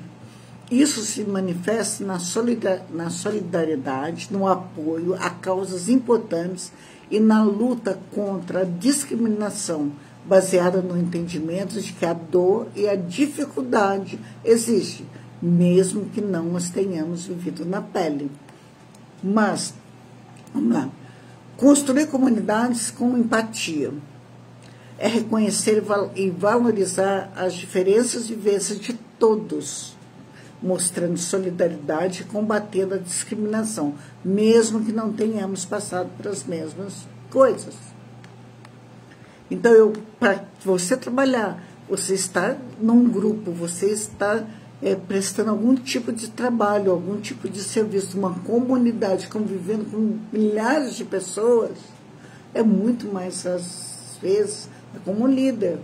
Isso se manifesta na solidariedade, no apoio a causas importantes e na luta contra a discriminação, baseada no entendimento de que a dor e a dificuldade existem, mesmo que não as tenhamos vivido na pele. Mas, vamos lá, construir comunidades com empatia é reconhecer e valorizar as diferenças e vivências de todos, mostrando solidariedade e combatendo a discriminação, mesmo que não tenhamos passado pelas mesmas coisas. Então, para você trabalhar, você está num grupo, você está prestando algum tipo de trabalho, algum tipo de serviço, uma comunidade, convivendo com milhares de pessoas, é muito mais, às vezes, como líder,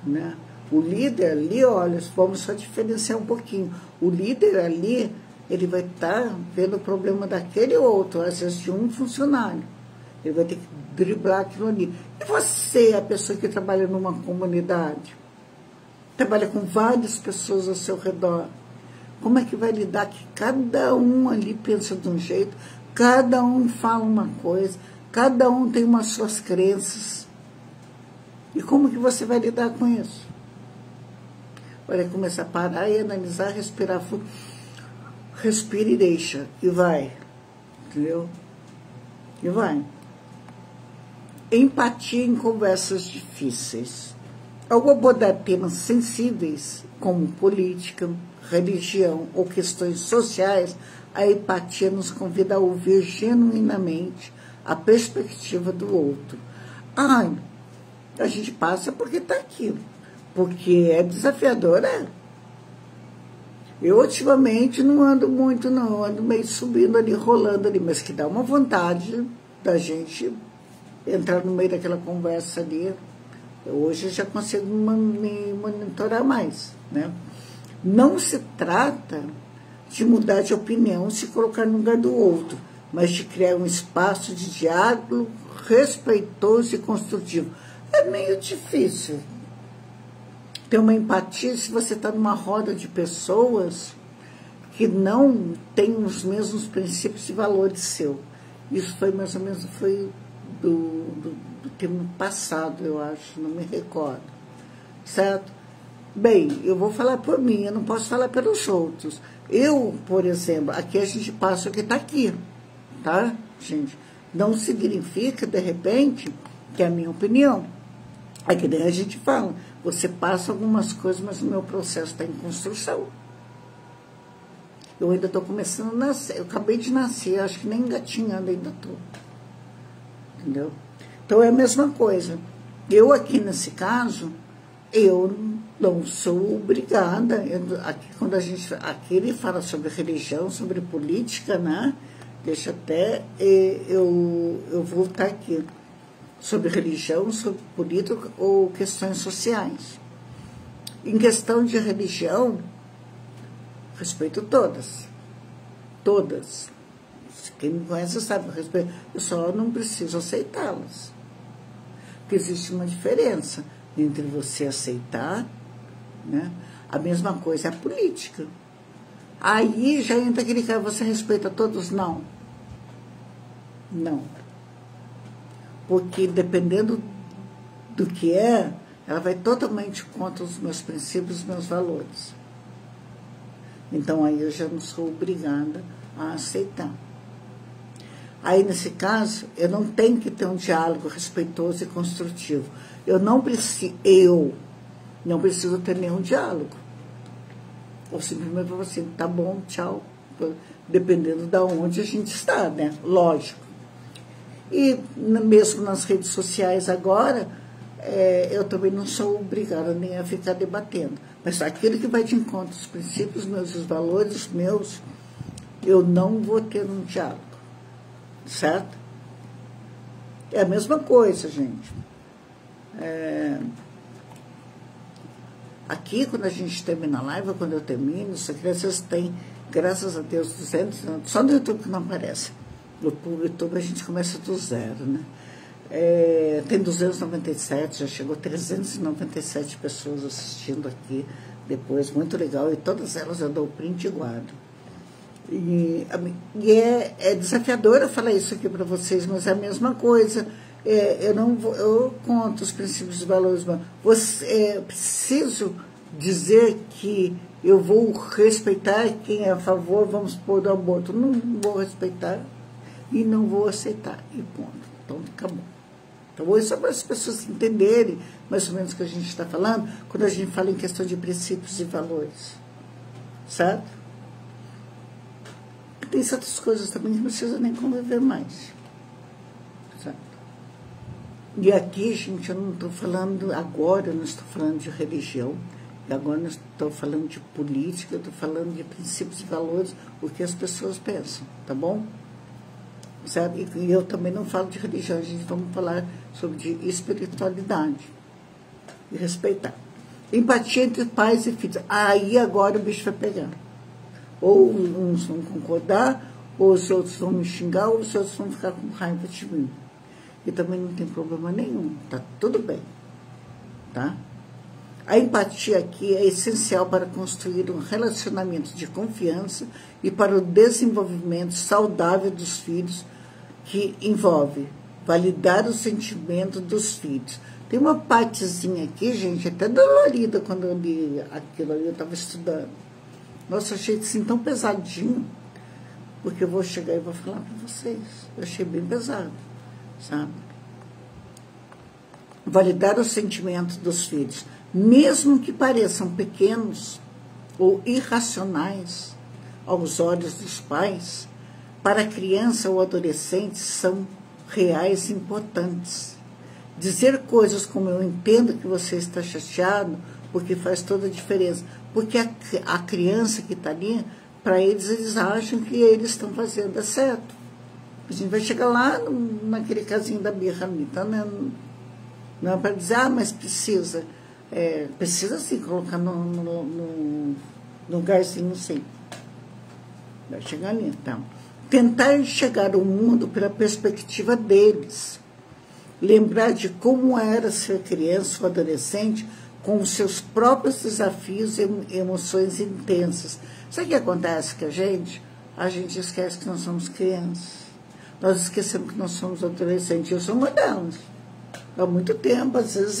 né? O líder ali, olha, vamos só diferenciar um pouquinho. O líder ali, ele vai estar vendo o problema daquele outro, às vezes de um funcionário. Ele vai ter que driblar aquilo ali. E você, a pessoa que trabalha numa comunidade? trabalha com várias pessoas ao seu redor. Como é que vai lidar que cada um ali pensa de um jeito, cada um fala uma coisa, cada um tem umas suas crenças. E como que você vai lidar com isso? Olha, começar a parar e analisar, respirar fundo. Respira e deixa. E vai. Entendeu? E vai. Empatia em conversas difíceis. Ao abordar temas sensíveis, como política, religião ou questões sociais, a empatia nos convida a ouvir genuinamente a perspectiva do outro. A gente passa porque está aqui. Porque é desafiador, é. Eu, ultimamente, não ando muito, não. Ando meio subindo ali, rolando ali. Mas que dá uma vontade da gente entrar no meio daquela conversa ali. Hoje eu já consigo me monitorar mais, né? Não se trata de mudar de opinião, se colocar no lugar do outro, mas de criar um espaço de diálogo respeitoso e construtivo. É meio difícil ter uma empatia se você está numa roda de pessoas que não têm os mesmos princípios e valores seu. Isso foi mais ou menos do tempo passado, eu acho, não me recordo. Certo? Bem, eu vou falar por mim, eu não posso falar pelos outros. Eu, por exemplo, aqui a gente passa o que está aqui, tá, gente? Não significa, de repente, que é a minha opinião. É que nem a gente fala, você passa algumas coisas, mas o meu processo está em construção. Eu ainda estou começando a nascer, eu acabei de nascer, acho que nem engatinhando ainda estou. Entendeu? Então é a mesma coisa. Eu aqui nesse caso, eu não sou obrigada, quando aqui ele fala sobre religião, sobre política, né? Deixa até eu voltar aqui. Sobre religião, sobre política ou questões sociais. Em questão de religião, respeito todas. Todas. Quem me conhece sabe, eu só não preciso aceitá-las. Porque existe uma diferença entre você aceitar, né? A mesma coisa é a política. Aí já entra aquele cara, você respeita todos? Não. Não. Porque dependendo do que ela vai totalmente contra os meus princípios, os meus valores. Então aí eu já não sou obrigada a aceitar. Aí nesse caso, eu não tenho que ter um diálogo respeitoso e construtivo. Eu não preciso ter nenhum diálogo. Ou simplesmente falar assim, tá bom, tchau. Dependendo de onde a gente está, né? Lógico. E mesmo nas redes sociais agora, eu também não sou obrigada nem a ficar debatendo. Mas aquele que vai de encontro aos princípios meus, os valores meus, eu não vou ter um diálogo. Certo? É a mesma coisa, gente. Aqui, quando a gente termina a live, quando eu termino, as crianças têm, graças a Deus, 200, só no YouTube que não aparece. No YouTube a gente começa do zero, né? Tem 297, já chegou 397 pessoas assistindo aqui depois, muito legal, e todas elas eu dou print e guardo. E é desafiador eu falar isso aqui para vocês, mas é a mesma coisa. Eu conto os princípios e valores, mas preciso dizer que eu vou respeitar quem é a favor, vamos supor, do aborto. Não vou respeitar e não vou aceitar. E ponto. Então, acabou. Então, isso é para as pessoas entenderem mais ou menos o que a gente está falando, quando a gente fala em questão de princípios e valores. Certo? Tem certas coisas também que não precisa nem conviver mais. Certo? E aqui, gente, eu não estou falando agora, eu não estou falando de religião, e agora não estou falando de política, eu estou falando de princípios e valores, o que as pessoas pensam, tá bom? Certo? E eu também não falo de religião, a gente vamos falar sobre de espiritualidade e respeitar. Empatia entre pais e filhos. Aí agora o bicho vai pegar. Ou uns vão concordar, ou os outros vão me xingar, ou os outros vão ficar com raiva de mim. E também não tem problema nenhum, tá tudo bem, tá? A empatia aqui é essencial para construir um relacionamento de confiança e para o desenvolvimento saudável dos filhos, que envolve validar o sentimento dos filhos. Tem uma partezinha aqui, gente, até dolorida quando eu li aquilo ali, eu estava estudando. Nossa, achei assim tão pesadinho, porque eu vou chegar e vou falar para vocês. Eu achei bem pesado, sabe? Validar o sentimento dos filhos, mesmo que pareçam pequenos ou irracionais aos olhos dos pais, para a criança ou adolescente são reais e importantes. Dizer coisas como eu entendo que você está chateado, porque faz toda a diferença. Porque a criança que está ali, para eles acham que eles estão fazendo certo. A gente vai chegar lá naquele casinho da birra ali, tá, né? Não é para dizer, mas precisa. Precisa sim colocar no lugarzinho sim. Vai chegar ali, então. Tentar enxergar o mundo pela perspectiva deles. Lembrar de como era ser criança ou adolescente com os seus próprios desafios e emoções intensas. Sabe o que acontece com a gente? A gente esquece que nós somos crianças. Nós esquecemos que nós somos adolescentes. Eu sou uma delas. Há muito tempo, às vezes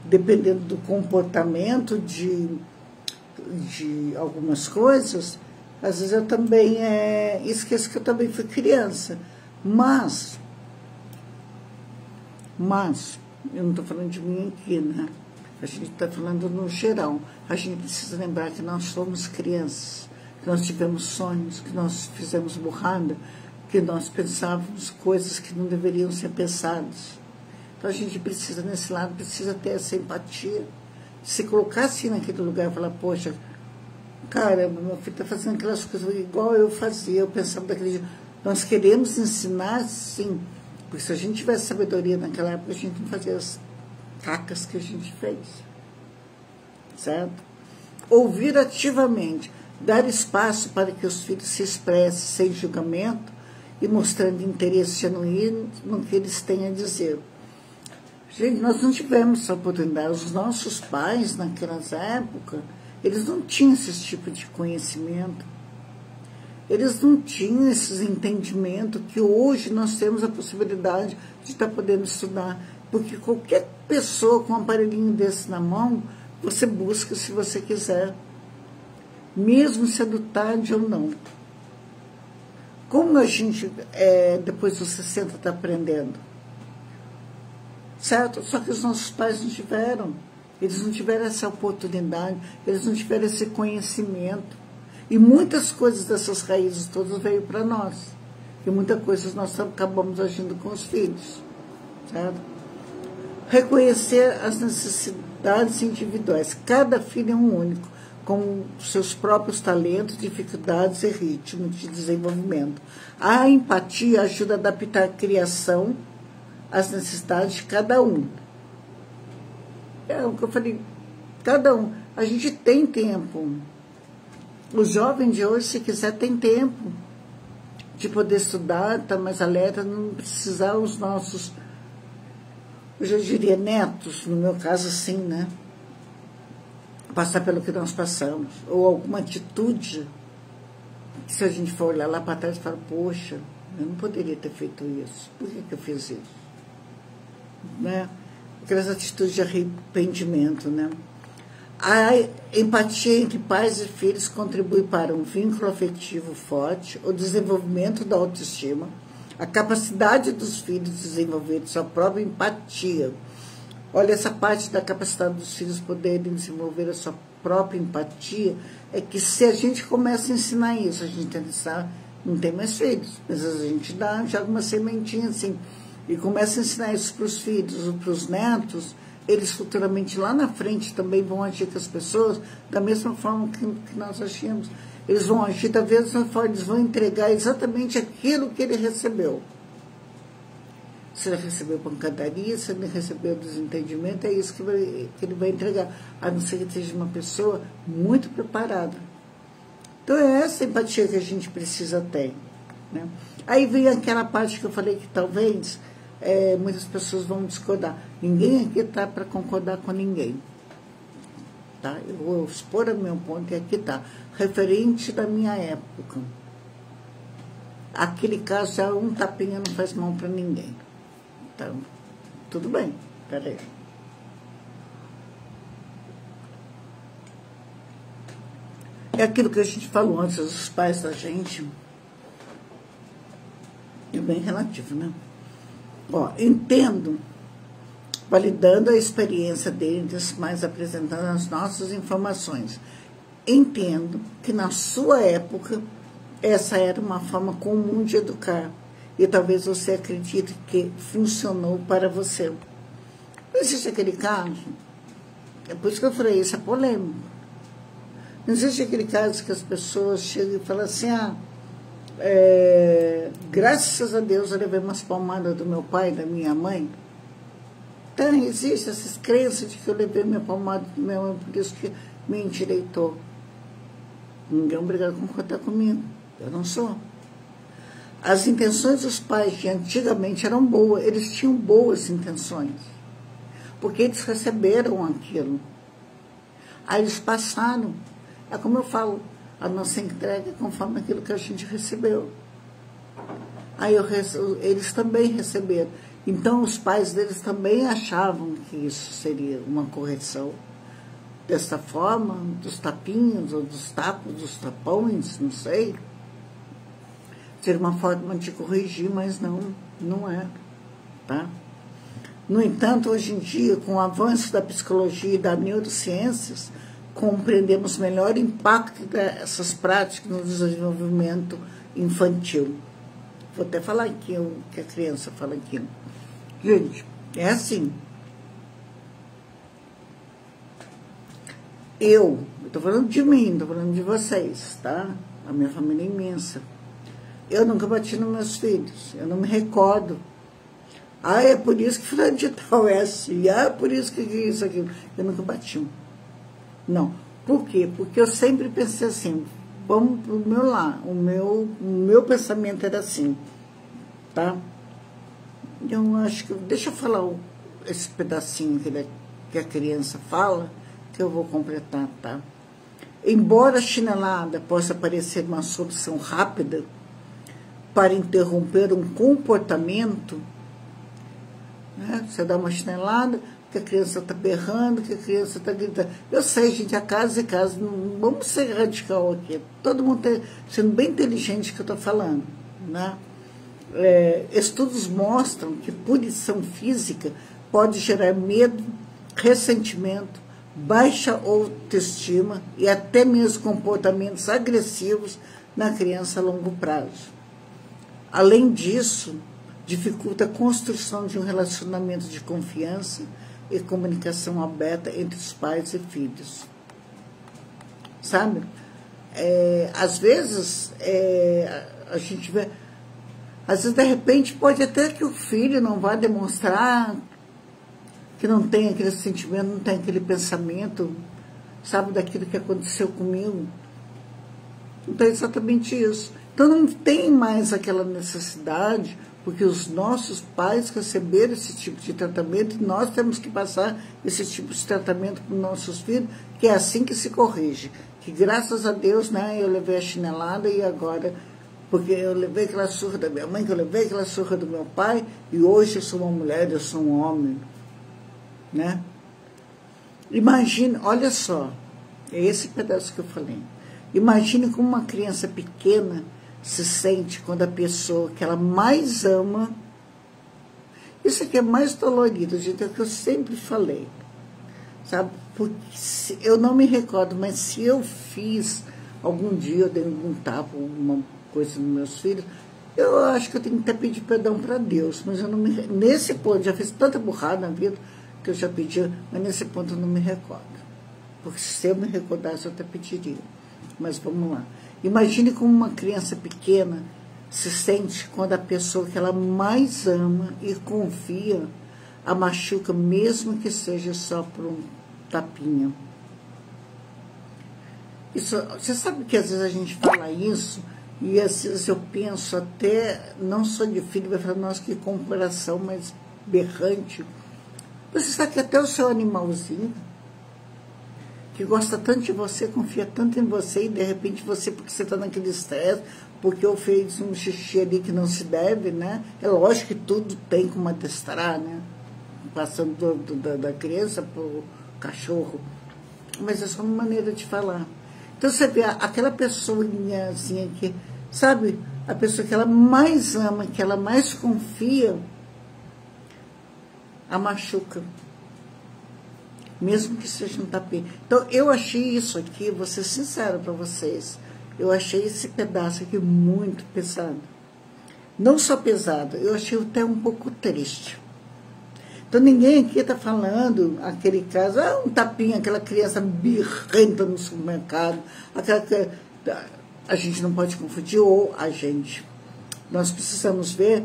dependendo do comportamento de algumas coisas, às vezes eu também esqueço que eu também fui criança. Mas eu não estou falando de mim aqui, né? A gente está falando no geral. A gente precisa lembrar que nós somos crianças, que nós tivemos sonhos, que nós fizemos burrada, que nós pensávamos coisas que não deveriam ser pensadas. Então a gente precisa, nesse lado, precisa ter essa empatia, se colocar assim naquele lugar e falar, poxa, caramba, meu filho está fazendo aquelas coisas igual eu fazia, eu pensava daquele jeito. Nós queremos ensinar, sim, porque se a gente tivesse sabedoria naquela época, a gente não fazia as cacas que a gente fez, certo? Ouvir ativamente, dar espaço para que os filhos se expressem sem julgamento e mostrando interesse genuíno no que eles têm a dizer. Gente, nós não tivemos essa oportunidade. Os nossos pais, naquelas épocas, eles não tinham esse tipo de conhecimento. Eles não tinham esse entendimento que hoje nós temos a possibilidade de estar podendo estudar. Porque qualquer pessoa com um aparelhinho desse na mão, você busca se você quiser. Mesmo sendo tarde ou não. Como a gente, depois dos 60, está aprendendo? Certo? Só que os nossos pais não tiveram. Eles não tiveram essa oportunidade, eles não tiveram esse conhecimento. E muitas coisas dessas raízes todas veio para nós. E muitas coisas nós acabamos agindo com os filhos. Certo? Reconhecer as necessidades individuais. Cada filho é um único, com seus próprios talentos, dificuldades e ritmo de desenvolvimento. A empatia ajuda a adaptar a criação às necessidades de cada um. É o que eu falei, cada um. A gente tem tempo. O jovem de hoje, se quiser, tem tempo de poder estudar, estar mais alerta, não precisar os nossos, eu já diria netos, no meu caso assim, né? Passar pelo que nós passamos. Ou alguma atitude, que se a gente for olhar lá para trás e falar, poxa, eu não poderia ter feito isso. Por que eu fiz isso? Né? Aquelas atitudes de arrependimento, né? A empatia entre pais e filhos contribui para um vínculo afetivo forte, o desenvolvimento da autoestima, a capacidade dos filhos de desenvolver sua própria empatia. Olha, essa parte da capacidade dos filhos poderem desenvolver a sua própria empatia, é que se a gente começa a ensinar isso, a gente não tem mais filhos, mas a gente joga uma sementinha assim, e começa a ensinar isso para os filhos ou para os netos, eles futuramente lá na frente também vão agir com as pessoas da mesma forma que nós agimos. Eles vão agir da mesma forma, eles vão entregar exatamente aquilo que ele recebeu. Se ele recebeu pancadaria, se ele recebeu desentendimento, é isso que ele vai entregar, a não ser que seja uma pessoa muito preparada. Então é essa empatia que a gente precisa ter, né? Aí vem aquela parte que eu falei que talvez muitas pessoas vão discordar. Ninguém aqui está para concordar com ninguém. tá? Eu vou expor o meu ponto e aqui tá. Referente da minha época. Aquele caso, já um tapinha não faz mal para ninguém. Então, tudo bem, peraí. É aquilo que a gente falou antes, os pais da gente. É bem relativo, né? Ó, entendo, validando a experiência deles, mas apresentando as nossas informações. Entendo que na sua época, essa era uma forma comum de educar. E talvez você acredite que funcionou para você. Não existe aquele caso, é por isso que eu falei, isso é polêmico. Não existe aquele caso que as pessoas chegam e falam assim, graças a Deus eu levei umas palmadas do meu pai e da minha mãe. Então, existe essas crenças de que eu levei minha palmada do meu mãe, por isso que me endireitou. Ninguém é obrigado a concordar comigo. Eu não sou. As intenções dos pais de antigamente eram boas, eles tinham boas intenções, porque eles receberam aquilo. Aí eles passaram. É como eu falo, a nossa entrega é conforme aquilo que a gente recebeu. Aí eles também receberam. Então os pais deles também achavam que isso seria uma correção. Dessa forma, dos tapinhos, ou dos tapos, dos tapões, não sei. Seria uma forma de corrigir, mas não é, tá? No entanto, hoje em dia, com o avanço da psicologia e das neurociências, compreendemos melhor o impacto dessas práticas no desenvolvimento infantil. Vou até falar aqui o que a criança fala aqui. Gente, é assim. Eu estou falando de mim, estou falando de vocês, tá? A minha família é imensa. Eu nunca bati nos meus filhos, eu não me recordo. É por isso que fulano de tal é assim, é por isso que isso, aquilo. Eu nunca bati. Não. Por quê? Porque eu sempre pensei assim, vamos pro meu lado, o meu pensamento era assim, tá? Eu acho que, deixa eu falar esse pedacinho que a criança fala, que eu vou completar, tá? Embora a chinelada possa parecer uma solução rápida para interromper um comportamento, né? Você dá uma chinelada, que a criança está berrando, que a criança está gritando. Eu sei, gente, a casa e casa, não vamos ser radical aqui. Todo mundo está sendo bem inteligente que eu estou falando, né? Estudos mostram que punição física pode gerar medo, ressentimento, baixa autoestima e até mesmo comportamentos agressivos na criança a longo prazo. Além disso, dificulta a construção de um relacionamento de confiança e comunicação aberta entre os pais e filhos. Sabe? Às vezes, a gente vê... Às vezes, de repente, pode até que o filho não vá demonstrar que não tem aquele sentimento, não tem aquele pensamento, sabe, daquilo que aconteceu comigo. Então, é exatamente isso. Então, não tem mais aquela necessidade, porque os nossos pais receberam esse tipo de tratamento e nós temos que passar esse tipo de tratamento para os nossos filhos, que é assim que se corrige. Que, graças a Deus, né, eu levei a chinelada e agora... Porque eu levei aquela surra da minha mãe, que eu levei aquela surra do meu pai, e hoje eu sou uma mulher, eu sou um homem, né? Imagina, olha só, é esse pedaço que eu falei. Imagine como uma criança pequena se sente quando a pessoa que ela mais ama, isso aqui é mais dolorido, gente, é o que eu sempre falei, sabe? Porque eu não me recordo, mas se eu fiz algum dia, eu dei um tapa, uma coisa nos meus filhos, eu acho que eu tenho que até pedir perdão para Deus, mas eu não me... Nesse ponto, já fiz tanta burrada na vida que eu já pedi, mas nesse ponto eu não me recordo. Porque se eu me recordasse, eu até pediria. Mas vamos lá. Imagine como uma criança pequena se sente quando a pessoa que ela mais ama e confia a machuca, mesmo que seja só por um tapinha. Isso, você sabe que às vezes a gente fala isso, e às vezes eu penso até, não só de filho, vai falar, nossa, que comparação mais berrante. Você sabe que até o seu animalzinho, que gosta tanto de você, confia tanto em você, e de repente você, porque você está naquele estresse, porque eu fiz um xixi ali que não se deve, né? É lógico que tudo tem como adestrar, né? Passando da criança para o cachorro. Mas é só uma maneira de falar. Então você vê aquela pessoinhazinha que, sabe, a pessoa que ela mais ama, que ela mais confia, a machuca. Mesmo que seja um tapinha. Então, eu achei isso aqui, vou ser sincera para vocês, eu achei esse pedaço aqui muito pesado. Não só pesado, eu achei até um pouco triste. Então, ninguém aqui está falando aquele caso, um tapinha, aquela criança birrenta no supermercado, a gente não pode confundir, ou a gente. Nós precisamos ver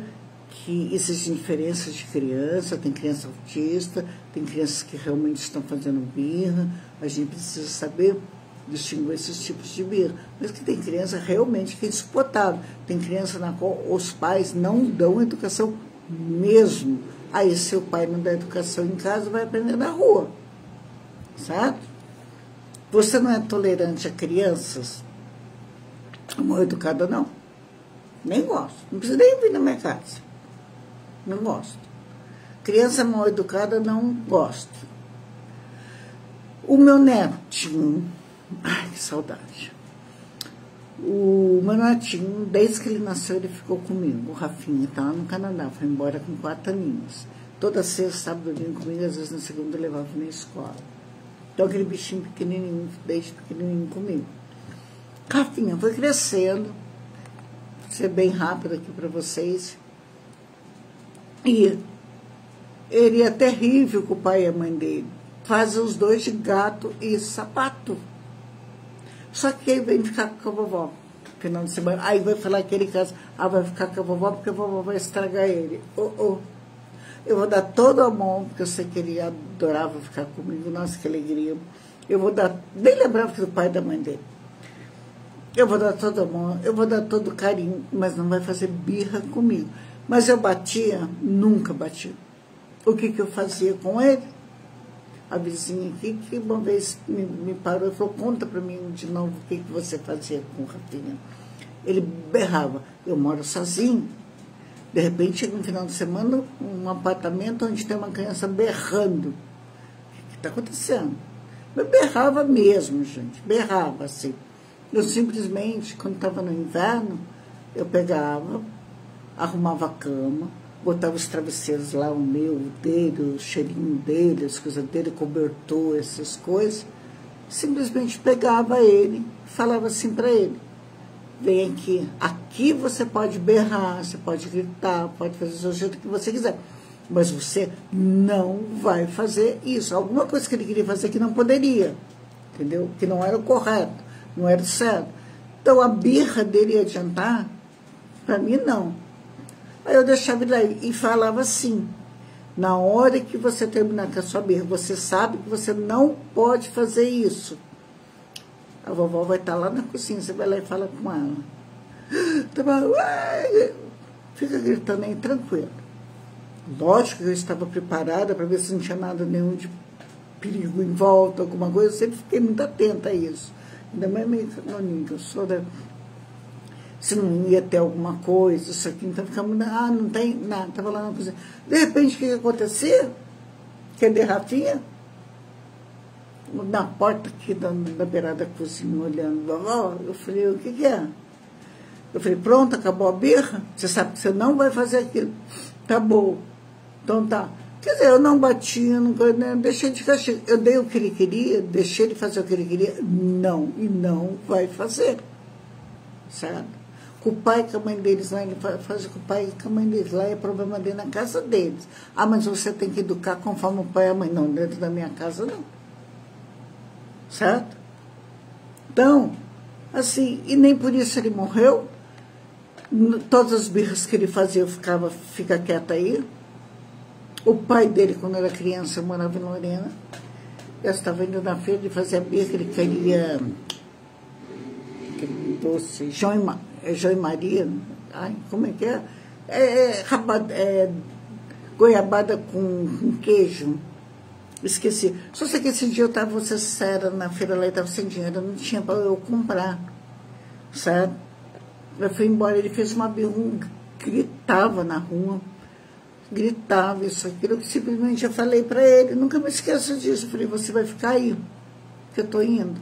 que existem diferenças de criança, tem criança autista, tem crianças que realmente estão fazendo birra, a gente precisa saber distinguir esses tipos de birra. Mas que tem criança realmente que é insuportável, tem criança na qual os pais não dão educação mesmo. Aí se o pai não dá educação em casa, vai aprender na rua, certo? Você não é tolerante a crianças mal educadas, não. Nem gosto, não precisa nem vir na minha casa. Não gosto. Criança mal educada, não gosto. O meu netinho, ai, que saudade. O meu netinho, desde que ele nasceu, ele ficou comigo. O Rafinha está lá no Canadá, foi embora com 4 aninhos. Toda sexta, sábado, domingo comigo, às vezes na segunda eu levava na escola. Então aquele bichinho pequenininho, desde pequenininho comigo. Rafinha foi crescendo, vou ser bem rápido aqui para vocês. E ele é terrível com o pai e a mãe dele. Faz os dois de gato e sapato. Só que ele vem ficar com a vovó no final de semana. Aí vai falar aquele caso, vai ficar com a vovó porque a vovó vai estragar ele. Eu vou dar todo a mão, porque eu sei que ele adorava ficar comigo. Nossa, que alegria. Eu vou dar, nem lembrava do pai e da mãe dele. Eu vou dar todo a mão, eu vou dar todo o carinho, mas não vai fazer birra comigo. Mas eu batia? Nunca bati. O que eu fazia com ele? A vizinha aqui, que uma vez me parou e falou, conta para mim de novo o que você fazia com o Rafinha. Ele berrava, eu moro sozinho. De repente, chega no final de semana, um apartamento onde tem uma criança berrando. O que está acontecendo? Eu berrava mesmo, gente, berrava assim. Eu simplesmente, quando estava no inverno, eu pegava, arrumava a cama, botava os travesseiros lá, o meu, o dele, o cheirinho dele, as coisas dele, cobertor, essas coisas. Simplesmente pegava ele, falava assim para ele, vem aqui você pode berrar, você pode gritar, pode fazer do jeito que você quiser, mas você não vai fazer isso. Alguma coisa que ele queria fazer que não poderia, entendeu? Que não era o correto, não era o certo. Então a birra dele ia adiantar? Para mim, não. Aí eu deixava ele lá e falava assim, na hora que você terminar com a sua birra, você sabe que você não pode fazer isso. A vovó vai estar lá na cozinha, você vai lá e fala com ela. Fica gritando aí, tranquilo. Lógico que eu estava preparada para ver se não tinha nada nenhum de perigo em volta, alguma coisa. Eu sempre fiquei muito atenta a isso. Ainda mais meio canoninho, que eu sou da... Se não ia ter alguma coisa, isso aqui, então ficava, não tem nada, estava lá na cozinha. De repente, o que acontecia? Cadê Rafinha? Na porta aqui da beirada da cozinha, olhando, vovó, eu falei, o que é? Eu falei, pronto, acabou a birra? Você sabe que você não vai fazer aquilo. Tá bom. Então tá. Quer dizer, eu não batia, não deixei de castigo. Eu dei o que ele queria, deixei de fazer o que ele queria. Não, e não vai fazer. Certo? Com o pai e com a mãe deles lá, ele faz com o pai e com a mãe deles lá, é problema dele na casa deles. Mas você tem que educar conforme o pai e a mãe. Não, dentro da minha casa não. Certo? Então, assim, e nem por isso ele morreu. Todas as birras que ele fazia, eu fica quieta aí. O pai dele, quando era criança, eu morava em Lorena. Eu estava indo na feira de fazer a birra, que ele queria aquele doce, João e Maria. Ai, como é que é? Goiabada com queijo. Esqueci. Só sei que esse dia eu estava, vou ser sincera, na feira lá e estava sem dinheiro, eu não tinha para eu comprar, certo? Eu fui embora, ele fez uma berrunga, gritava na rua, gritava isso, aquilo, que simplesmente eu falei para ele, nunca me esqueço disso, eu falei, você vai ficar aí, que eu estou indo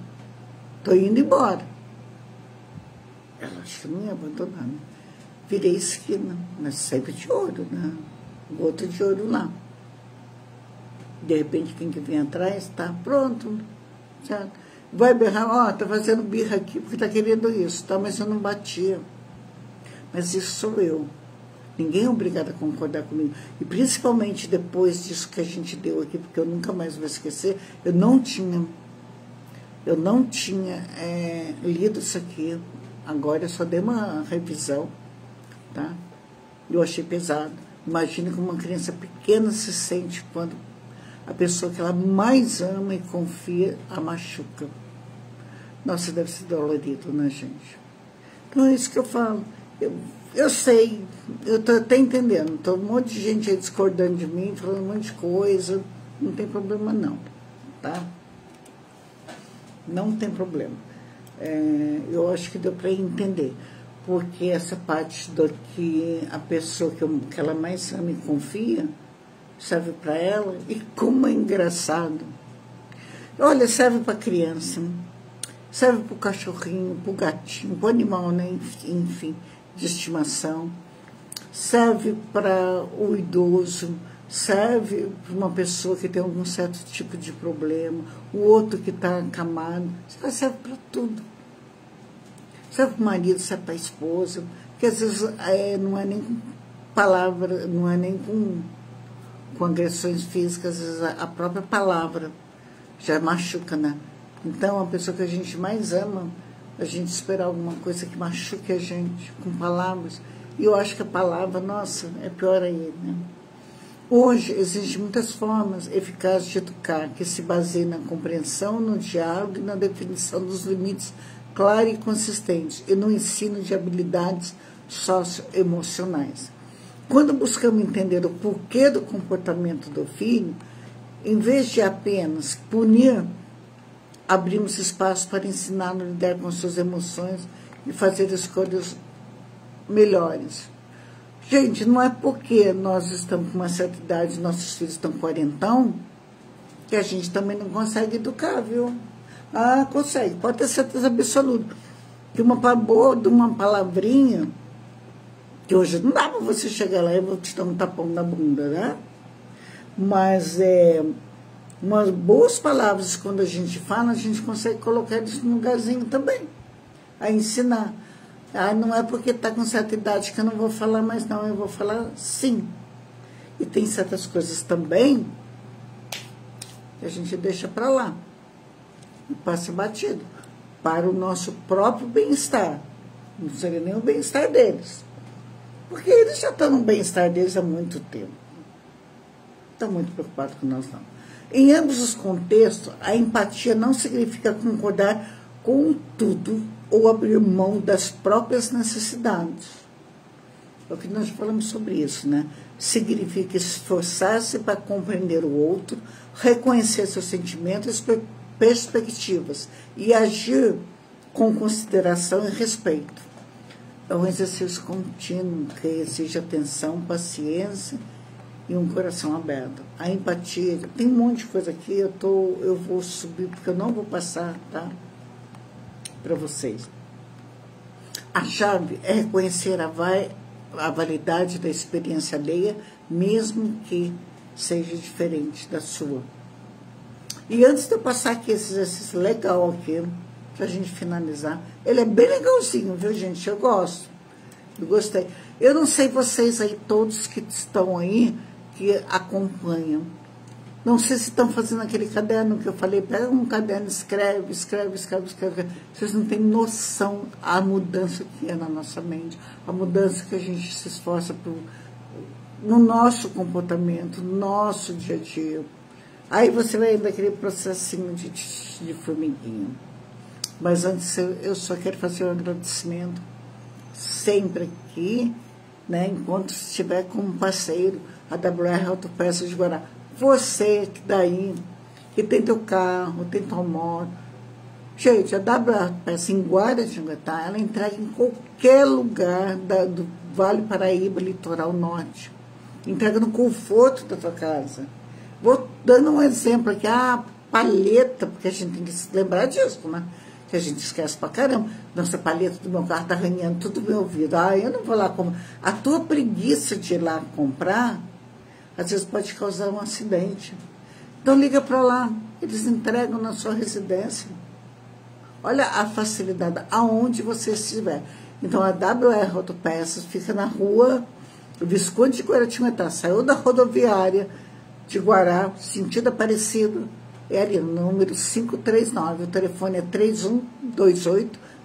embora. Ela acho que não ia abandonar, né? Virei esquina, mas sempre de olho, né? Outro de olho lá. De repente, quem que vem atrás, tá pronto, certo? Vai berrar, ó, tá fazendo birra aqui porque tá querendo isso, tá? Mas eu não batia. Mas isso sou eu. Ninguém é obrigado a concordar comigo. E principalmente depois disso que a gente deu aqui, porque eu nunca mais vou esquecer, eu não tinha lido isso aqui. Agora eu só dei uma revisão, tá? Eu achei pesado. Imagina como uma criança pequena se sente quando a pessoa que ela mais ama e confia a machuca. Nossa, deve ser dolorido, né, gente? Então é isso que eu falo. Eu sei, eu estou até entendendo. Tô um monte de gente aí discordando de mim, falando um monte de coisa. Não tem problema não, tá? Não tem problema. Eu acho que deu para entender. Porque essa parte do que a pessoa que ela mais ama e confia serve para ela, e como é engraçado. Olha, serve para criança, serve para o cachorrinho, para o gatinho, para o animal, né? Enfim, de estimação, serve para o idoso, serve para uma pessoa que tem algum certo tipo de problema, o outro que está acamado, serve para tudo. Serve para o marido, serve para a esposa, porque às vezes não é nem com palavra, não é nem com agressões físicas, às vezes a própria palavra já machuca, né? Então, a pessoa que a gente mais ama, a gente espera alguma coisa que machuque a gente com palavras. E eu acho que a palavra, nossa, é pior aí, né? Hoje, existem muitas formas eficazes de educar, que se baseiam na compreensão, no diálogo e na definição dos limites claros e consistentes, e no ensino de habilidades socioemocionais. Quando buscamos entender o porquê do comportamento do filho, em vez de apenas punir, abrimos espaço para ensiná-lo a lidar com suas emoções e fazer escolhas melhores. Gente, não é porque nós estamos com uma certa idade, nossos filhos estão quarentão, que a gente também não consegue educar, viu? Ah, consegue, pode ter certeza absoluta. Que uma palavrinha, que hoje não dá para você chegar lá e vou te dar um tapão na bunda, né? Mas umas boas palavras, quando a gente fala, a gente consegue colocar isso num lugarzinho também, a ensinar. Ah, não é porque está com certa idade que eu não vou falar mais, não, eu vou falar sim. E tem certas coisas também que a gente deixa para lá e passa batido, para o nosso próprio bem-estar. Não seria nem o bem-estar deles. Porque eles já estão no bem-estar deles há muito tempo. Estão muito preocupados com nós, não. Em ambos os contextos, a empatia não significa concordar com tudo ou abrir mão das próprias necessidades. É o que nós falamos sobre isso, né? Significa esforçar-se para compreender o outro, reconhecer seus sentimentos e perspectivas e agir com consideração e respeito. É um exercício contínuo que exige atenção, paciência e um coração aberto. A empatia, tem um monte de coisa aqui, eu vou subir, porque eu não vou passar, tá? Para vocês. A chave é reconhecer a validade da experiência alheia, mesmo que seja diferente da sua. E antes de eu passar aqui esse exercício legal aqui, pra gente finalizar, ele é bem legalzinho, viu, gente? Eu gosto. Eu gostei. Eu não sei vocês aí, todos que estão aí, que acompanham. Não sei se estão fazendo aquele caderno que eu falei, pega um caderno, escreve. Vocês não têm noção a mudança que é na nossa mente, a mudança que a gente se esforça no nosso comportamento, no nosso dia a dia. Aí você vai indo aquele processinho de formiguinha. Mas antes, eu só quero fazer um agradecimento sempre aqui, né, enquanto estiver como parceiro, a WR Autopeças de Guará. Você que daí, que tem teu carro, tem tua moto. Gente, a WR Peças em Guaratinguetá, ela entrega em qualquer lugar do Vale Paraíba, Litoral Norte. Entrega no conforto da tua casa. Vou dando um exemplo aqui, a palheta, porque a gente tem que se lembrar disso, né? Que a gente esquece pra caramba. Nossa, a palheta do meu carro tá arranhando tudo meu ouvido. Ah, eu não vou lá comprar. A tua preguiça de ir lá comprar, às vezes pode causar um acidente. Então liga para lá, eles entregam na sua residência. Olha a facilidade, aonde você estiver. Então a WR Autopeças fica na rua Visconde de Guaratinguetá, saiu da rodoviária de Guará, sentido Aparecido, é ali no número 539, o telefone é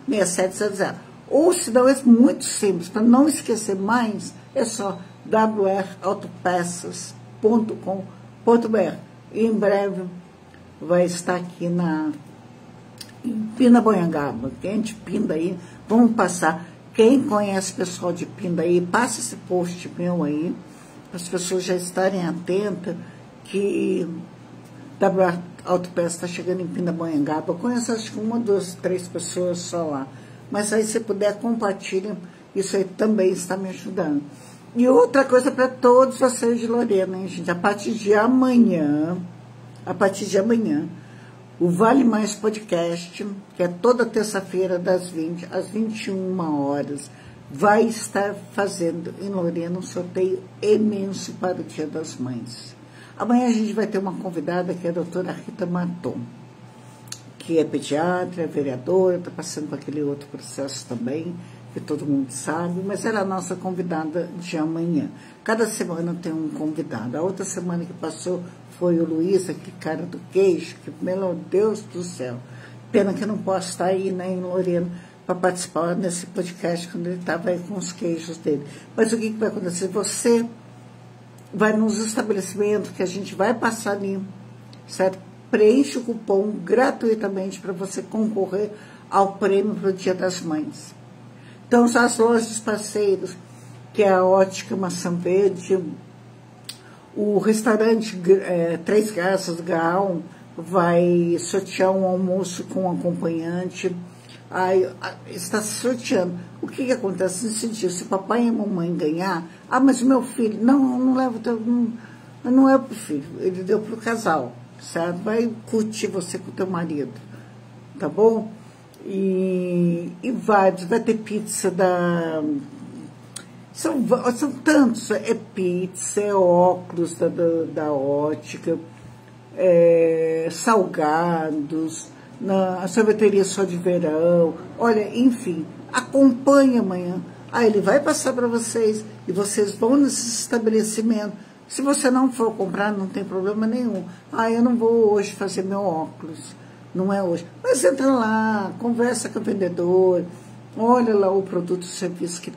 3128-6700. Ou se não, é muito simples, para não esquecer mais, é só wrautopeças.com.br. E em breve vai estar aqui em Pindamonhangaba. Quem é de Pindaí, vamos passar. Quem conhece o pessoal de Pindaí, passa esse post meu aí, para as pessoas já estarem atentas que WR Autopeças está chegando em Pindamonhangaba. Eu conheço acho que 1, 2, 3 pessoas só lá. Mas aí se puder, compartilha. Isso aí também está me ajudando. E outra coisa para todos vocês de Lorena, hein, gente? A partir de amanhã, o Vale Mais Podcast, que é toda terça-feira das 20 às 21 horas, vai estar fazendo em Lorena um sorteio imenso para o Dia das Mães. Amanhã a gente vai ter uma convidada que é a doutora Rita Maton, que é pediatra, é vereadora, está passando por aquele outro processo também, que todo mundo sabe, mas ela é a nossa convidada de amanhã. Cada semana tem um convidado. A outra semana que passou foi o Luiz, aquele cara do queijo, que, meu Deus do céu, pena que eu não posso estar aí, né, em Lorena, para participar nesse podcast, quando ele estava aí com os queijos dele. Mas o que vai acontecer? Você vai nos estabelecimentos que a gente vai passar ali, certo? Preenche o cupom gratuitamente para você concorrer ao prêmio para o Dia das Mães. Então, são as lojas parceiros, que é a Ótica Maçã Verde, o restaurante Três Garças Gaal vai sortear um almoço com acompanhante. Aí, está sorteando. O que acontece nesse dia? Se papai e a mamãe ganhar, mas o meu filho, não leva, não é para o filho, ele deu para o casal, certo? Vai curtir você com o teu marido, tá bom? E vai ter pizza são tantos, é pizza, é óculos da ótica, salgados, na sorveteria só de verão, olha, enfim, acompanhe amanhã. Ele vai passar para vocês e vocês vão nesse estabelecimento. Se você não for comprar, não tem problema nenhum. Eu não vou hoje fazer meu óculos, não é hoje. Mas entra lá, conversa com o vendedor, olha lá o produto e serviço que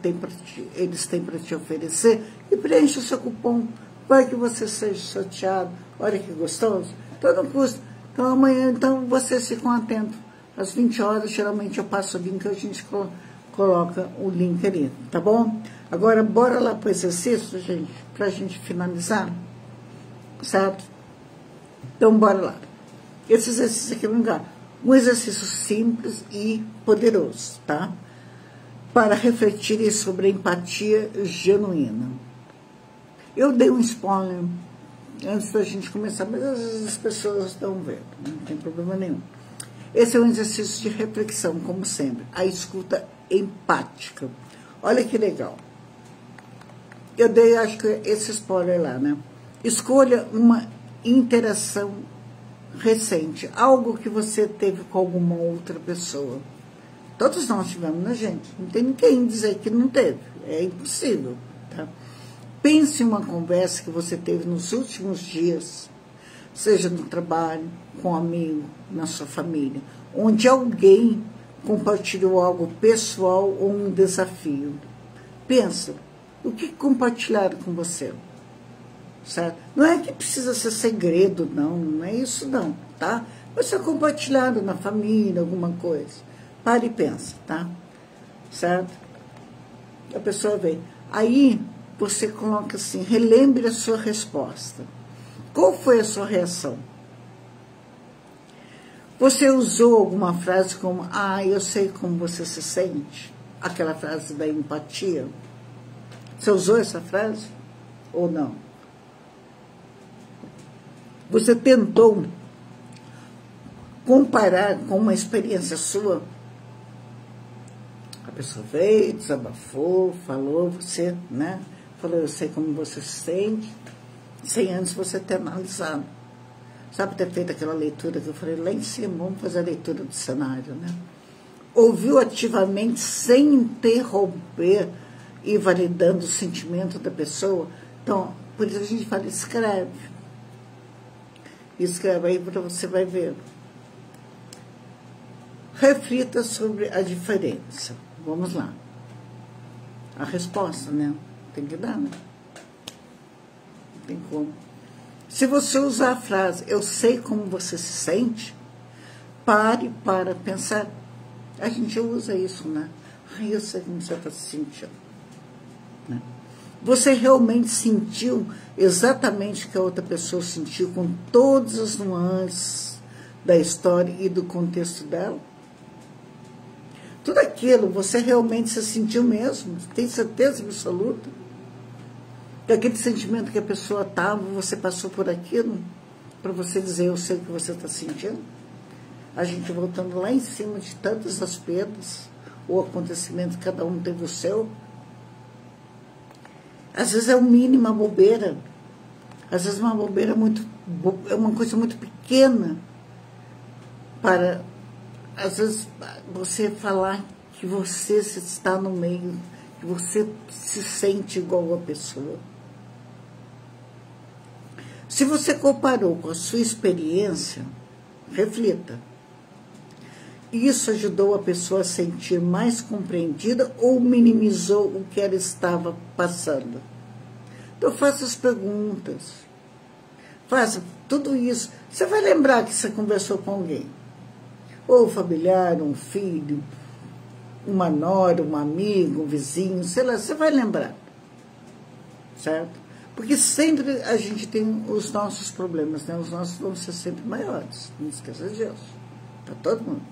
eles têm para te oferecer e preenche o seu cupom. Vai que você seja sorteado. Olha que gostoso. Então não custa. Então amanhã, vocês ficam atentos. Às 20 horas, geralmente eu passo o link, a gente coloca o link ali, tá bom? Agora, bora lá pro exercício, gente, pra gente finalizar, certo? Então, bora lá. Esse exercício aqui é um exercício simples e poderoso, tá? Para refletir sobre a empatia genuína. Eu dei um spoiler antes da gente começar, mas às vezes as pessoas estão vendo, não tem problema nenhum. Esse é um exercício de reflexão, como sempre, a escuta empática. Olha que legal. Eu dei, acho que esse spoiler lá, né? Escolha uma interação recente, algo que você teve com alguma outra pessoa. Todos nós tivemos, né, gente? Não tem ninguém dizer que não teve, é impossível, tá? Pense em uma conversa que você teve nos últimos dias, seja no trabalho, com um amigo, na sua família, onde alguém compartilhou algo pessoal ou um desafio. Pensa, o que compartilharam com você? Certo? Não é que precisa ser segredo, não é isso não, tá? Mas se é compartilhado na família, alguma coisa. Pare e pensa, tá? Certo? A pessoa vem. Aí, você coloca assim, relembre a sua resposta. Qual foi a sua reação? Você usou alguma frase como, eu sei como você se sente? Aquela frase da empatia. Você usou essa frase ou não? Você tentou comparar com uma experiência sua? A pessoa veio, desabafou, falou, você, né? Falou, eu sei como você se sente, sem antes você ter analisado. Sabe, ter feito aquela leitura que eu falei lá em cima, vamos fazer a leitura do cenário, né? Ouviu ativamente, sem interromper e validando o sentimento da pessoa. Então, por isso a gente fala, escreve. Escreve aí para você vai ver. Reflita sobre a diferença. Vamos lá. A resposta, né? Tem que dar, né? Não tem como. Se você usar a frase, eu sei como você se sente, pare para pensar. A gente usa isso, né? Eu sei como você está se sentindo. Né? Você realmente sentiu exatamente o que a outra pessoa sentiu, com todas as nuances da história e do contexto dela? Tudo aquilo, você realmente se sentiu mesmo? Tem certeza absoluta? Que aquele sentimento que a pessoa estava, você passou por aquilo? Para você dizer, eu sei o que você está sentindo? A gente voltando lá em cima de tantas as perdas, ou acontecimentos, cada um teve o seu. Às vezes é o mínimo, uma bobeira. Às vezes uma bobeira é uma coisa muito pequena para, às vezes, você falar que você está no meio, que você se sente igual a pessoa. Se você comparou com a sua experiência, reflita. Isso ajudou a pessoa a sentir mais compreendida ou minimizou o que ela estava passando? Então, faça as perguntas. Faça tudo isso. Você vai lembrar que você conversou com alguém. Ou um familiar, um filho, uma nora, um amigo, um vizinho, sei lá, você vai lembrar. Certo? Porque sempre a gente tem os nossos problemas, né? Os nossos vão ser sempre maiores. Não esqueça disso. Para todo mundo.